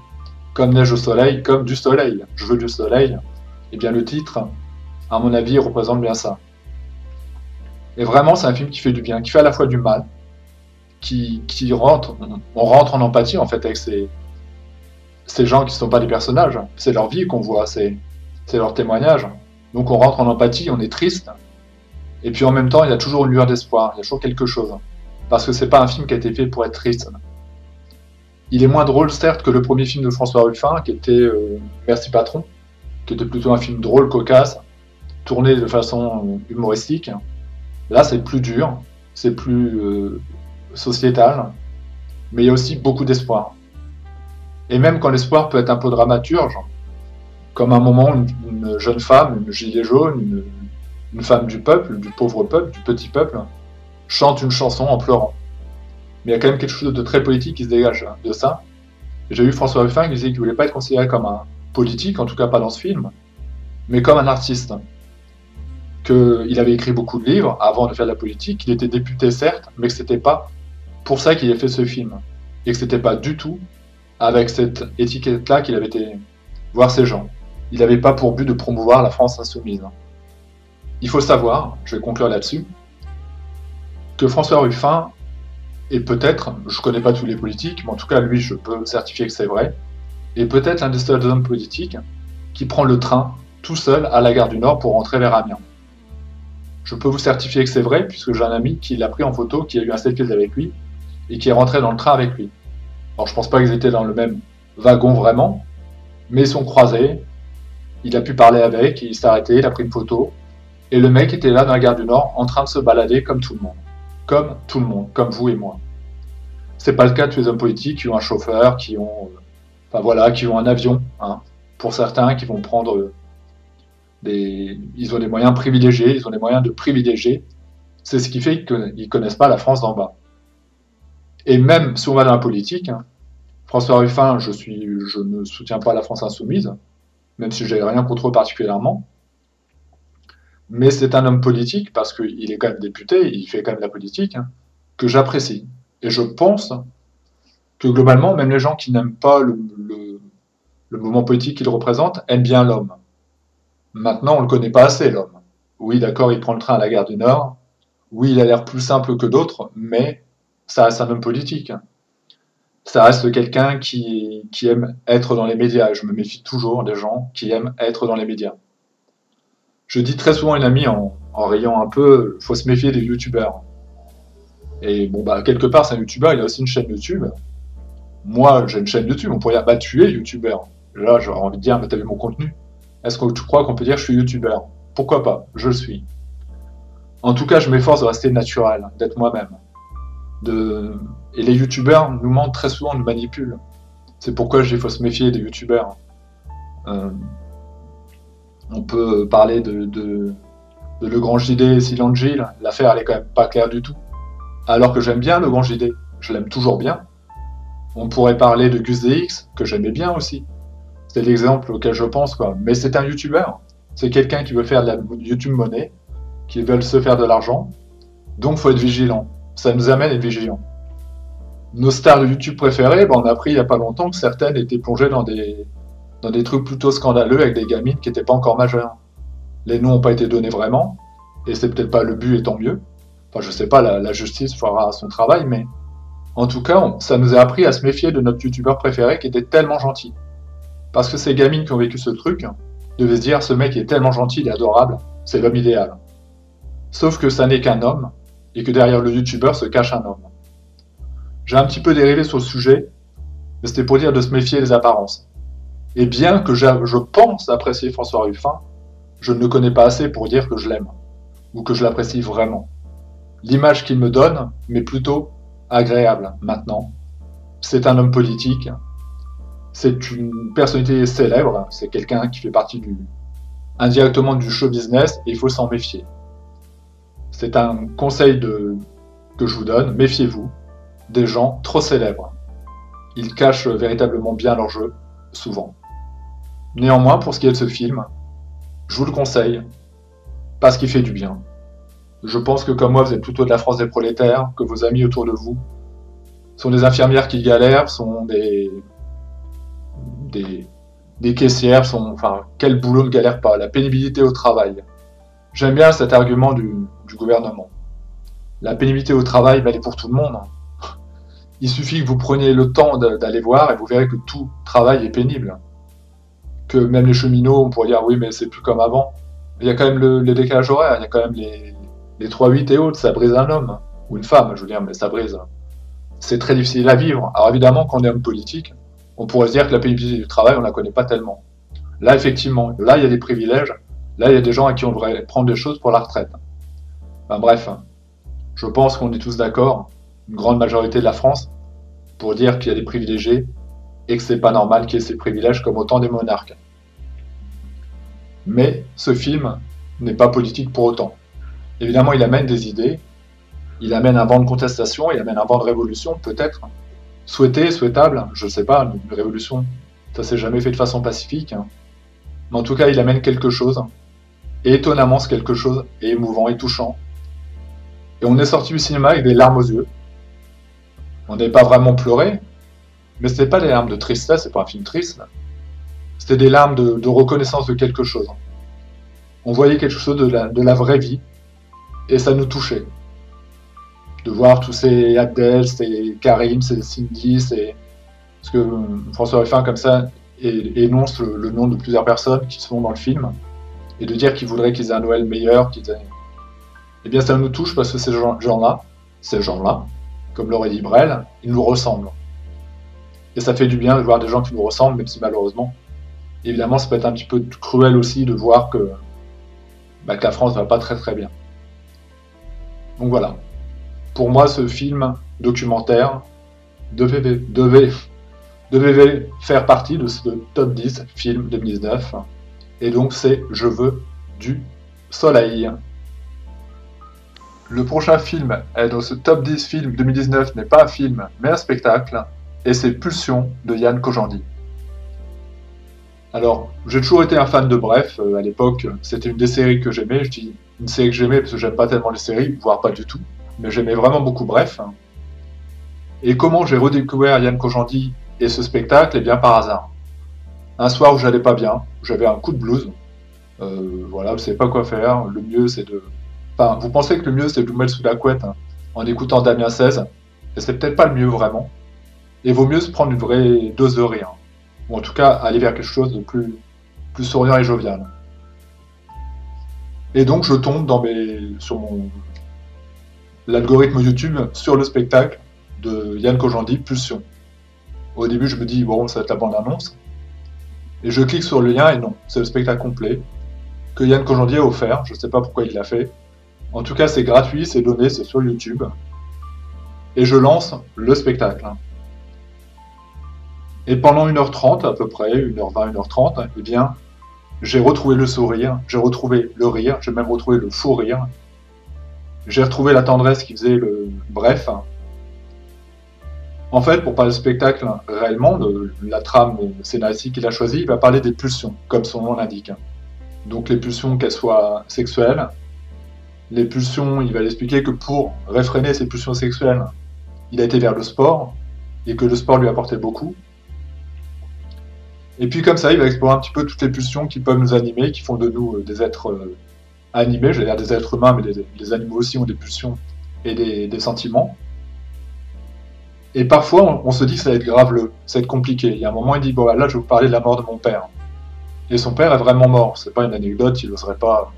A: Comme neige au soleil, comme du soleil. Je veux du soleil. Et bien le titre, à mon avis, représente bien ça. Et vraiment, c'est un film qui fait du bien, qui fait à la fois du mal, qui rentre, on rentre en empathie en fait avec ces gens qui ne sont pas des personnages, c'est leur vie qu'on voit, c'est leur témoignage. Donc on rentre en empathie, on est triste, et puis en même temps, il y a toujours une lueur d'espoir, il y a toujours quelque chose. Parce que c'est pas un film qui a été fait pour être triste. Il est moins drôle, certes, que le premier film de François Ruffin, qui était Merci Patron, qui était plutôt un film drôle, cocasse, tourné de façon humoristique. Là, c'est plus dur, c'est plus sociétal, mais il y a aussi beaucoup d'espoir. Et même quand l'espoir peut être un peu dramaturge, comme un moment où une jeune femme, une gilet jaune, une femme du peuple, du pauvre peuple, du petit peuple, chante une chanson en pleurant. Mais il y a quand même quelque chose de très politique qui se dégage de ça. J'ai eu François Ruffin qui disait qu'il ne voulait pas être considéré comme un politique, en tout cas pas dans ce film, mais comme un artiste. Qu'il avait écrit beaucoup de livres avant de faire de la politique, qu'il était député certes, mais que c'était pas pour ça qu'il a fait ce film. Et que c'était pas du tout avec cette étiquette-là qu'il avait été voir ces gens. Il n'avait pas pour but de promouvoir la France insoumise. Il faut savoir, je vais conclure là-dessus, que François Ruffin est peut-être, je ne connais pas tous les politiques, mais en tout cas lui je peux certifier que c'est vrai, est peut-être l'un des seuls hommes politiques qui prend le train tout seul à la gare du Nord pour rentrer vers Amiens. Je peux vous certifier que c'est vrai, puisque j'ai un ami qui l'a pris en photo, qui a eu un selfie avec lui, et qui est rentré dans le train avec lui. Alors je pense pas qu'ils étaient dans le même wagon vraiment, mais ils sont croisés, il a pu parler avec, il s'est arrêté, il a pris une photo, et le mec était là dans la gare du Nord, en train de se balader comme tout le monde. Comme tout le monde, comme vous et moi. C'est pas le cas de tous les hommes politiques qui ont un chauffeur, qui ont, qui ont un avion, hein. Pour certains, qui vont prendre ils ont des moyens privilégiés, ils ont des moyens de privilégier. C'est ce qui fait qu'ils connaissent pas la France d'en bas. Et même si on va dans la politique, hein, François Ruffin, je ne soutiens pas la France insoumise, même si j'ai rien contre eux particulièrement. Mais c'est un homme politique, parce qu'il est quand même député, il fait quand même de la politique, hein, que j'apprécie. Et je pense que globalement, même les gens qui n'aiment pas le mouvement politique qu'il représente aiment bien l'homme. Maintenant, on ne le connaît pas assez, l'homme. Oui, d'accord, il prend le train à la gare du Nord. Oui, il a l'air plus simple que d'autres, mais ça reste un homme politique. Ça reste quelqu'un qui aime être dans les médias. Et je me méfie toujours des gens qui aiment être dans les médias. Je dis très souvent à une amie en riant un peu, il faut se méfier des youtubeurs. Et bon, bah, quelque part, c'est un youtubeur, il a aussi une chaîne YouTube. Moi, j'ai une chaîne YouTube, on pourrait dire, bah, tu es youtubeur. Là, j'aurais envie de dire, mais t'as vu mon contenu. Est-ce que tu crois qu'on peut dire que je suis youtubeur? Pourquoi pas? Je le suis. En tout cas, je m'efforce de rester naturel, d'être moi-même. Et les youtubeurs nous mentent très souvent, nous manipulent. C'est pourquoi il faut se méfier des youtubeurs. On peut parler de Le Grand JD et Silent Gilles. L'affaire, elle est quand même pas claire du tout. Alors que j'aime bien Le Grand JD. Je l'aime toujours bien. On pourrait parler de Gus DX, que j'aimais bien aussi. C'est l'exemple auquel je pense, quoi. Mais c'est un youtubeur. C'est quelqu'un qui veut faire de la YouTube monnaie, qui veut se faire de l'argent. Donc, faut être vigilant. Ça nous amène à être vigilant. Nos stars de YouTube préférées, on a appris il n'y a pas longtemps que certaines étaient plongées dans des trucs plutôt scandaleux avec des gamines qui n'étaient pas encore majeures. Les noms n'ont pas été donnés vraiment, et c'est peut-être pas le but, et tant mieux. Enfin, je sais pas, la justice fera son travail, mais en tout cas, ça nous a appris à se méfier de notre youtubeur préféré qui était tellement gentil. Parce que ces gamines qui ont vécu ce truc devaient se dire, ce mec est tellement gentil, il est adorable, c'est l'homme idéal. Sauf que ça n'est qu'un homme, et que derrière le youtubeur se cache un homme. J'ai un petit peu dérivé sur le sujet, mais c'était pour dire de se méfier des apparences. Et bien que je pense apprécier François Ruffin, je ne le connais pas assez pour dire que je l'aime, ou que je l'apprécie vraiment. L'image qu'il me donne m'est plutôt agréable maintenant. C'est un homme politique, c'est une personnalité célèbre, c'est quelqu'un qui fait partie indirectement du show business, et il faut s'en méfier. C'est un conseil que je vous donne, méfiez-vous des gens trop célèbres. Ils cachent véritablement bien leur jeu, souvent. Néanmoins, pour ce qui est de ce film, je vous le conseille, parce qu'il fait du bien. Je pense que comme moi, vous êtes plutôt de la France des prolétaires, que vos amis autour de vous sont des infirmières qui galèrent, sont des caissières, quel boulot ne galère pas, la pénibilité au travail. J'aime bien cet argument du gouvernement. La pénibilité au travail, elle est pour tout le monde. Il suffit que vous preniez le temps d'aller voir et vous verrez que tout travail est pénible. Que même les cheminots, on pourrait dire oui, mais c'est plus comme avant. Il y a quand même le décalage horaire, il y a quand même les 3-8 et autres, ça brise un homme. Ou une femme, je veux dire, mais ça brise. C'est très difficile à vivre. Alors évidemment, quand on est homme politique, on pourrait se dire que la pénibilité du travail, on la connaît pas tellement. Là, effectivement, là, il y a des privilèges. Là, il y a des gens à qui on devrait prendre des choses pour la retraite. Enfin, bref, je pense qu'on est tous d'accord, une grande majorité de la France, pour dire qu'il y a des privilégiés et que c'est pas normal qu'il y ait ces privilèges comme au temps des monarques. Mais ce film n'est pas politique pour autant. Évidemment, il amène des idées, il amène un vent de contestation, il amène un vent de révolution, peut-être. Souhaité, souhaitable, je ne sais pas, une révolution, ça s'est jamais fait de façon pacifique. Mais en tout cas, il amène quelque chose. Et étonnamment, ce quelque chose est émouvant et touchant. Et on est sorti du cinéma avec des larmes aux yeux. On n'avait pas vraiment pleuré, mais c'était pas des larmes de tristesse, c'est pas un film triste. C'était des larmes de reconnaissance de quelque chose. On voyait quelque chose de la vraie vie, et ça nous touchait. De voir tous ces Abdel, ces Karim, ces Cindy, parce que François Ruffin, comme ça, énonce le nom de plusieurs personnes qui sont dans le film, et de dire qu'il voudrait qu'ils aient un Noël meilleur, eh bien ça nous touche parce que ces gens-là, comme l'aurait dit Brel, ils nous ressemblent. Et ça fait du bien de voir des gens qui nous ressemblent, même si malheureusement, évidemment, ça peut être un petit peu cruel aussi de voir que la France va pas très très bien. Donc voilà. Pour moi, ce film documentaire devait faire partie de ce top 10 film 2019. Et donc c'est Je veux du soleil. Le prochain film est dans ce top 10 film 2019, n'est pas un film, mais un spectacle, et c'est Pulsion de Yann Kojandi. Alors, j'ai toujours été un fan de Bref, à l'époque, c'était une des séries que j'aimais, je dis une série que j'aimais parce que j'aime pas tellement les séries, voire pas du tout, mais j'aimais vraiment beaucoup Bref. Et comment j'ai redécouvert Yann Kojandi et ce spectacle? Eh bien par hasard. Un soir où j'allais pas bien, j'avais un coup de blues, voilà, je savais pas quoi faire, le mieux c'est de... Enfin, vous pensez que le mieux c'est de vous mettre sous la couette en écoutant Damien 16, et c'est peut-être pas le mieux vraiment. Et vaut mieux se prendre une vraie dose de rire. Ou en tout cas, aller vers quelque chose de plus souriant et jovial. Et donc, je tombe sur l'algorithme YouTube sur le spectacle de Yann Kojandi, Pulsion. Au début, je me dis, bon, ça va être la bande-annonce. Et je clique sur le lien, et non, c'est le spectacle complet que Yann Kojandi a offert. Je ne sais pas pourquoi il l'a fait. En tout cas, c'est gratuit, c'est donné, c'est sur YouTube. Et je lance le spectacle. Et pendant 1h30 à peu près, 1h20, 1h30, eh bien, j'ai retrouvé le sourire, j'ai retrouvé le rire, j'ai même retrouvé le fou rire. J'ai retrouvé la tendresse qui faisait le bref. En fait, pour parler du spectacle réellement, de la trame scénaristique qu'il a choisie, il va parler des pulsions, comme son nom l'indique. Donc les pulsions, qu'elles soient sexuelles, les pulsions, il va l'expliquer que pour réfréner ses pulsions sexuelles, il a été vers le sport, et que le sport lui apportait beaucoup. Et puis comme ça, il va explorer un petit peu toutes les pulsions qui peuvent nous animer, qui font de nous des êtres animés, j'allais dire des êtres humains, mais les animaux aussi ont des pulsions et des sentiments. Et parfois, on se dit que ça va être graveleux, ça va être compliqué. Il y a un moment, il dit, bon, là, je vais vous parler de la mort de mon père. Et son père est vraiment mort, c'est pas une anecdote, il n'oserait pas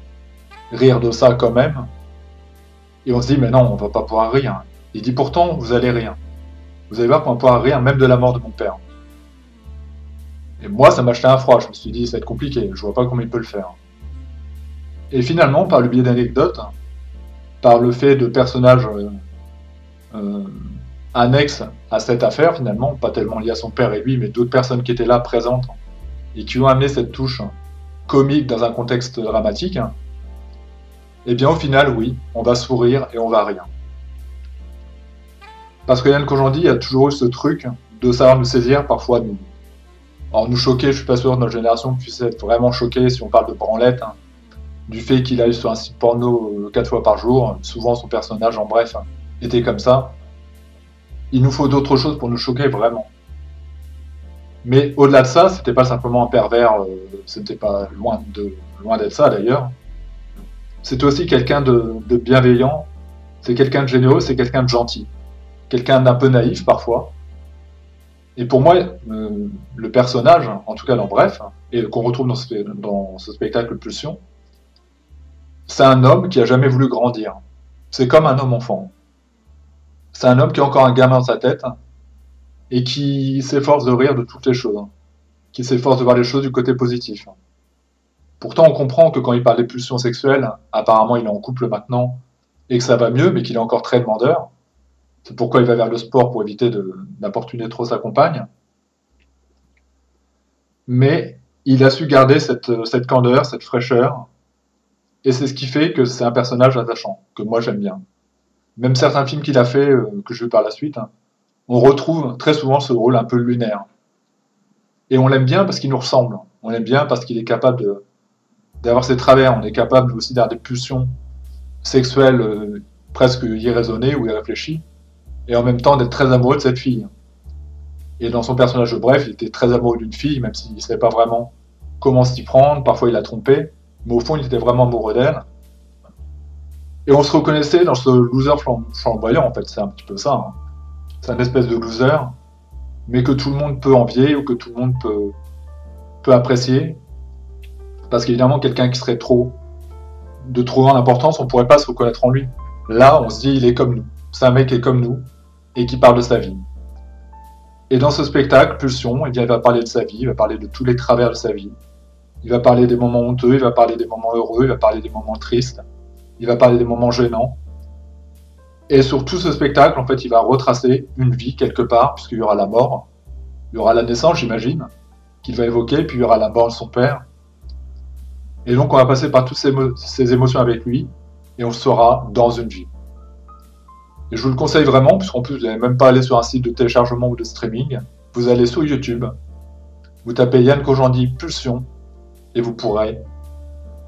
A: rire de ça quand même. Et on se dit, mais non, on va pas pouvoir rire. Il dit, pourtant, vous allez rire. Vous allez voir qu'on va pouvoir rire même de la mort de mon père. Et moi, ça m'a jeté un froid. Je me suis dit, ça va être compliqué. Je vois pas comment il peut le faire. Et finalement, par le biais d'anecdotes, par le fait de personnages annexes à cette affaire, finalement, pas tellement liés à son père et lui, mais d'autres personnes qui étaient là, présentes, et qui ont amené cette touche comique dans un contexte dramatique, eh bien, au final, oui, on va sourire et on va rire. Parce que Yann Kojandi a toujours eu ce truc de savoir nous saisir, parfois nous... Alors nous choquer, je suis pas sûr que notre génération puisse être vraiment choquée si on parle de branlette, du fait qu'il aille sur un site porno 4 fois par jour, souvent son personnage en bref était comme ça. Il nous faut d'autres choses pour nous choquer vraiment. Mais au-delà de ça, c'était pas simplement un pervers, c'était pas loin d'être ça d'ailleurs. C'était aussi quelqu'un de bienveillant, c'est quelqu'un de généreux, c'est quelqu'un de gentil, quelqu'un d'un peu naïf parfois. Et pour moi, le personnage, en tout cas dans Bref, et qu'on retrouve dans ce spectacle Pulsion, c'est un homme qui a jamais voulu grandir. C'est comme un homme enfant. C'est un homme qui a encore un gamin dans sa tête et qui s'efforce de rire de toutes les choses, qui s'efforce de voir les choses du côté positif. Pourtant, on comprend que quand il parle des pulsions sexuelles, apparemment il est en couple maintenant et que ça va mieux, mais qu'il est encore très demandeur. C'est pourquoi il va vers le sport pour éviter d'importuner trop sa compagne. Mais il a su garder cette candeur, cette fraîcheur, et c'est ce qui fait que c'est un personnage attachant, que moi j'aime bien. Même certains films qu'il a fait, que je vais par la suite, on retrouve très souvent ce rôle un peu lunaire. Et on l'aime bien parce qu'il nous ressemble. On l'aime bien parce qu'il est capable d'avoir ses travers. On est capable aussi d'avoir des pulsions sexuelles presque irraisonnées ou irréfléchies. Et en même temps d'être très amoureux de cette fille. Et dans son personnage de Bref, il était très amoureux d'une fille, même s'il ne savait pas vraiment comment s'y prendre. Parfois il l'a trompée. Mais au fond, il était vraiment amoureux d'elle. Et on se reconnaissait dans ce loser flamboyant, en fait. C'est un petit peu ça. C'est un espèce de loser, mais que tout le monde peut envier ou que tout le monde peut apprécier. Parce qu'évidemment, quelqu'un qui serait de trop grande importance, on ne pourrait pas se reconnaître en lui. Là, on se dit, il est comme nous. C'est un mec qui est comme nous et qui parle de sa vie. Et dans ce spectacle, Pulsion, il va parler de sa vie, il va parler de tous les travers de sa vie. Il va parler des moments honteux, il va parler des moments heureux, il va parler des moments tristes, il va parler des moments gênants. Et sur tout ce spectacle, en fait, il va retracer une vie quelque part, puisqu'il y aura la mort, il y aura la naissance, j'imagine, qu'il va évoquer, puis il y aura la mort de son père. Et donc, on va passer par toutes ces émotions avec lui, et on sera dans une vie. Et je vous le conseille vraiment, puisqu'en plus, vous n'allez même pas aller sur un site de téléchargement ou de streaming. Vous allez sur YouTube, vous tapez Yann Kojandi Pulsion, et vous pourrez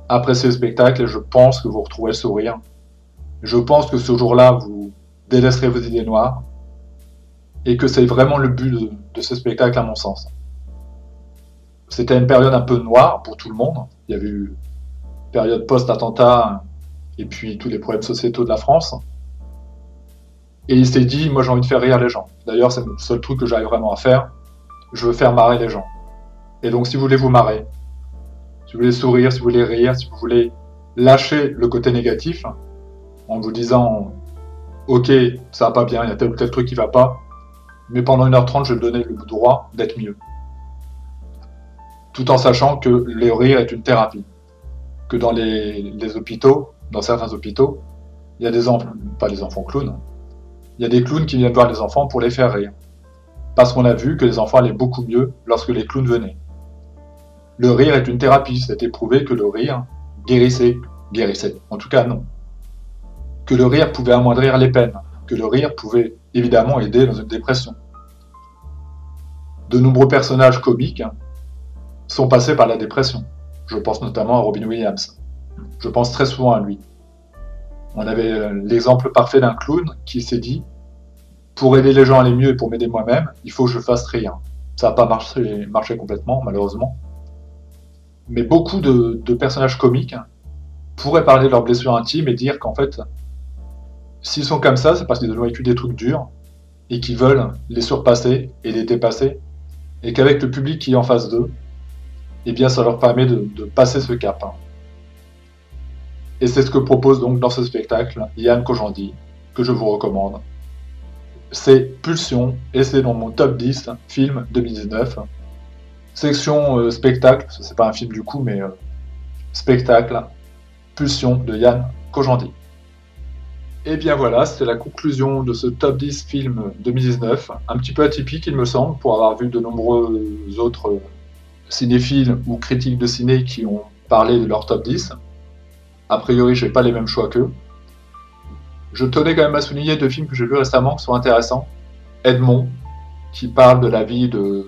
A: apprécier le spectacle, et je pense que vous retrouverez le sourire. Je pense que ce jour-là, vous délaisserez vos idées noires, et que c'est vraiment le but de ce spectacle, à mon sens. C'était une période un peu noire pour tout le monde. Il y avait eu une période post-attentat, et puis tous les problèmes sociétaux de la France. Et il s'est dit, moi j'ai envie de faire rire les gens. D'ailleurs, c'est le seul truc que j'arrive vraiment à faire. Je veux faire marrer les gens. Et donc, si vous voulez vous marrer, si vous voulez sourire, si vous voulez rire, si vous voulez lâcher le côté négatif, en vous disant ok, ça va pas bien, il y a tel ou tel truc qui va pas, mais pendant 1h30, je vais me donner le droit d'être mieux. Tout en sachant que le rire est une thérapie. Que dans les hôpitaux, dans certains hôpitaux, il y a des enfants, pas des enfants clowns, il y a des clowns qui viennent voir les enfants pour les faire rire. Parce qu'on a vu que les enfants allaient beaucoup mieux lorsque les clowns venaient. Le rire est une thérapie, c'est éprouvé que le rire guérissait, en tout cas non. Que le rire pouvait amoindrir les peines, que le rire pouvait évidemment aider dans une dépression. De nombreux personnages comiques sont passés par la dépression. Je pense notamment à Robin Williams. Je pense très souvent à lui. On avait l'exemple parfait d'un clown qui s'est dit « Pour aider les gens à aller mieux et pour m'aider moi-même, il faut que je fasse rire ». Ça n'a pas marché complètement, malheureusement. Mais beaucoup de personnages comiques pourraient parler de leurs blessures intimes et dire qu'en fait, s'ils sont comme ça, c'est parce qu'ils ont vécu des trucs durs et qu'ils veulent les surpasser et les dépasser, et qu'avec le public qui est en face d'eux, eh bien ça leur permet de passer ce cap. Et c'est ce que propose donc dans ce spectacle Yann Kojandi, que je vous recommande. C'est Pulsion, et c'est dans mon top 10 film 2019. Section spectacle, c'est pas un film du coup, mais spectacle, Pulsion de Yann Kojandi. Et bien voilà, c'était la conclusion de ce top 10 film 2019, un petit peu atypique il me semble, pour avoir vu de nombreux autres cinéphiles ou critiques de ciné qui ont parlé de leur top 10. A priori, j'ai pas les mêmes choix qu'eux. Je tenais quand même à souligner 2 films que j'ai vus récemment qui sont intéressants. Edmond, qui parle de la vie de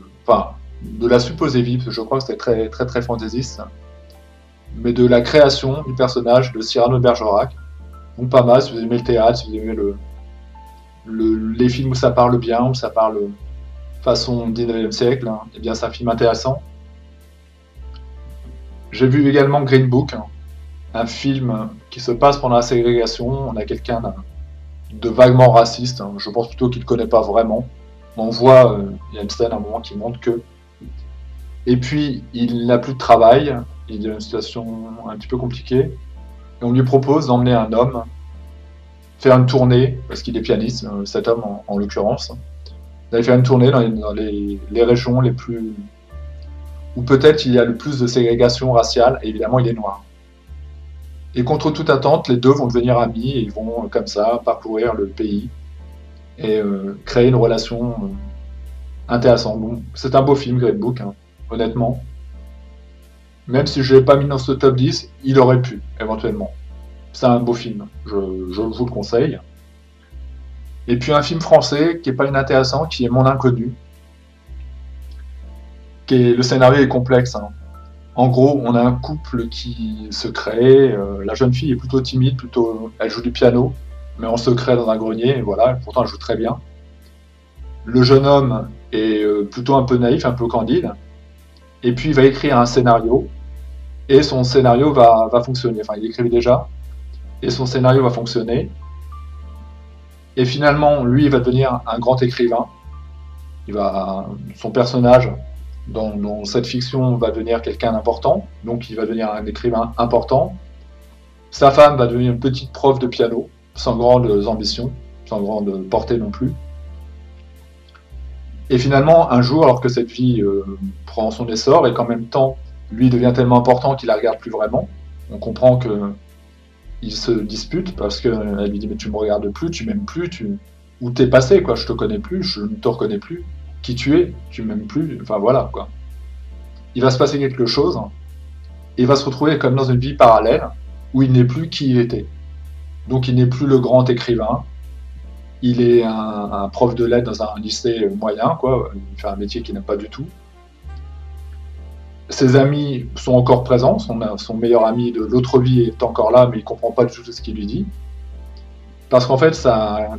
A: la supposée vie, parce que je crois que c'était très très très fantaisiste, mais de la création du personnage de Cyrano de Bergerac. Donc pas mal, si vous aimez le théâtre, si vous aimez les films où ça parle bien, où ça parle façon 19e siècle, eh bien c'est un film intéressant. J'ai vu également Green Book, un film qui se passe pendant la ségrégation. On a quelqu'un vaguement raciste. Hein. Je pense plutôt qu'il ne connaît pas vraiment. On voit, il y a une scène à un moment qui montre que. Et puis, il n'a plus de travail, il est dans une situation un petit peu compliquée, et on lui propose d'emmener un homme faire une tournée, parce qu'il est pianiste, cet homme en l'occurrence, d'aller faire une tournée dans les régions les plus. Où peut-être il y a le plus de ségrégation raciale, et évidemment il est noir. Et contre toute attente, les deux vont devenir amis, et ils vont comme ça parcourir le pays, et créer une relation intéressante. Bon, c'est un beau film, Green Book, hein, honnêtement. Même si je ne l'ai pas mis dans ce top 10, il aurait pu, éventuellement. C'est un beau film, je vous le conseille. Et puis un film français qui est pas inintéressant, qui est Mon Inconnu. Le scénario est complexe. Hein. En gros, on a un couple qui se crée. La jeune fille est plutôt timide, elle joue du piano, mais en secret dans un grenier. Et voilà, pourtant elle joue très bien. Le jeune homme est plutôt un peu naïf, un peu candide. Et puis il va écrire un scénario, et son scénario va fonctionner. Enfin, il écrivait déjà, et son scénario va fonctionner. Et finalement, lui, il va devenir un grand écrivain. Son personnage dans cette fiction va devenir quelqu'un d'important, donc il va devenir un écrivain important. Sa femme va devenir une petite prof de piano, sans grandes ambitions, sans grande portée non plus. Et finalement, un jour, alors que cette vie prend son essor et qu'en même temps, lui devient tellement important qu'il la regarde plus vraiment, on comprend que ils se disputent parce qu'elle lui dit mais tu me regardes plus, tu m'aimes plus, où t'es passé quoi, je te connais plus, je ne te reconnais plus, qui tu es, tu m'aimes plus, enfin voilà quoi. Il va se passer quelque chose et il va se retrouver comme dans une vie parallèle où il n'est plus qui il était. Donc il n'est plus le grand écrivain, il est un prof de lettres dans un lycée moyen quoi, il fait un métier qu'il n'aime pas du tout. Ses amis sont encore présents, son meilleur ami de l'autre vie est encore là, mais il comprend pas du tout ce qu'il lui dit. Parce qu'en fait, sa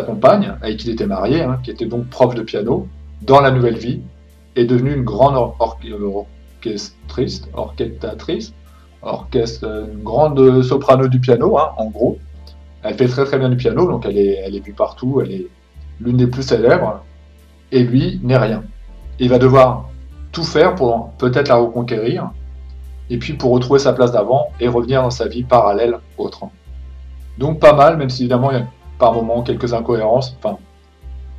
A: compagne, avec qui il était marié, hein, qui était donc prof de piano, dans la nouvelle vie, est devenue une grande une grande soprano du piano, hein, en gros. Elle fait très très bien du piano, donc elle est vue partout, elle est l'une des plus célèbres, et lui n'est rien. Il va devoir tout faire pour peut-être la reconquérir, et puis pour retrouver sa place d'avant et revenir dans sa vie parallèle autre. Donc pas mal, même si évidemment il y a par moments quelques incohérences. Enfin,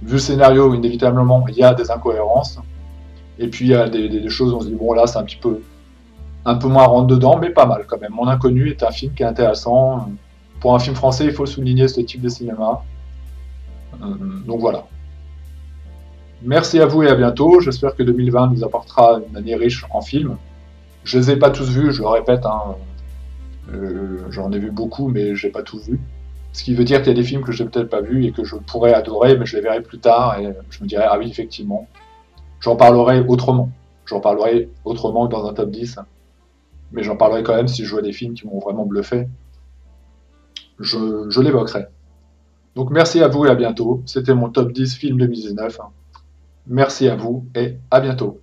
A: vu le scénario, inévitablement il y a des incohérences, et puis il y a des choses où on se dit bon là c'est un peu moins rentre dedans, mais pas mal quand même. Mon Inconnu est un film qui est intéressant. Pour un film français, il faut souligner ce type de cinéma. Donc voilà. Merci à vous et à bientôt. J'espère que 2020 nous apportera une année riche en films. Je les ai pas tous vus, je le répète. Hein. J'en ai vu beaucoup, mais j'ai pas tout vu. Ce qui veut dire qu'il y a des films que j'ai peut-être pas vus et que je pourrais adorer, mais je les verrai plus tard et je me dirai ah oui effectivement. J'en parlerai autrement. J'en parlerai autrement que dans un top 10. Mais j'en parlerai quand même si je vois des films qui m'ont vraiment bluffé. Je l'évoquerai. Donc merci à vous et à bientôt. C'était mon top 10 film 2019. Merci à vous et à bientôt.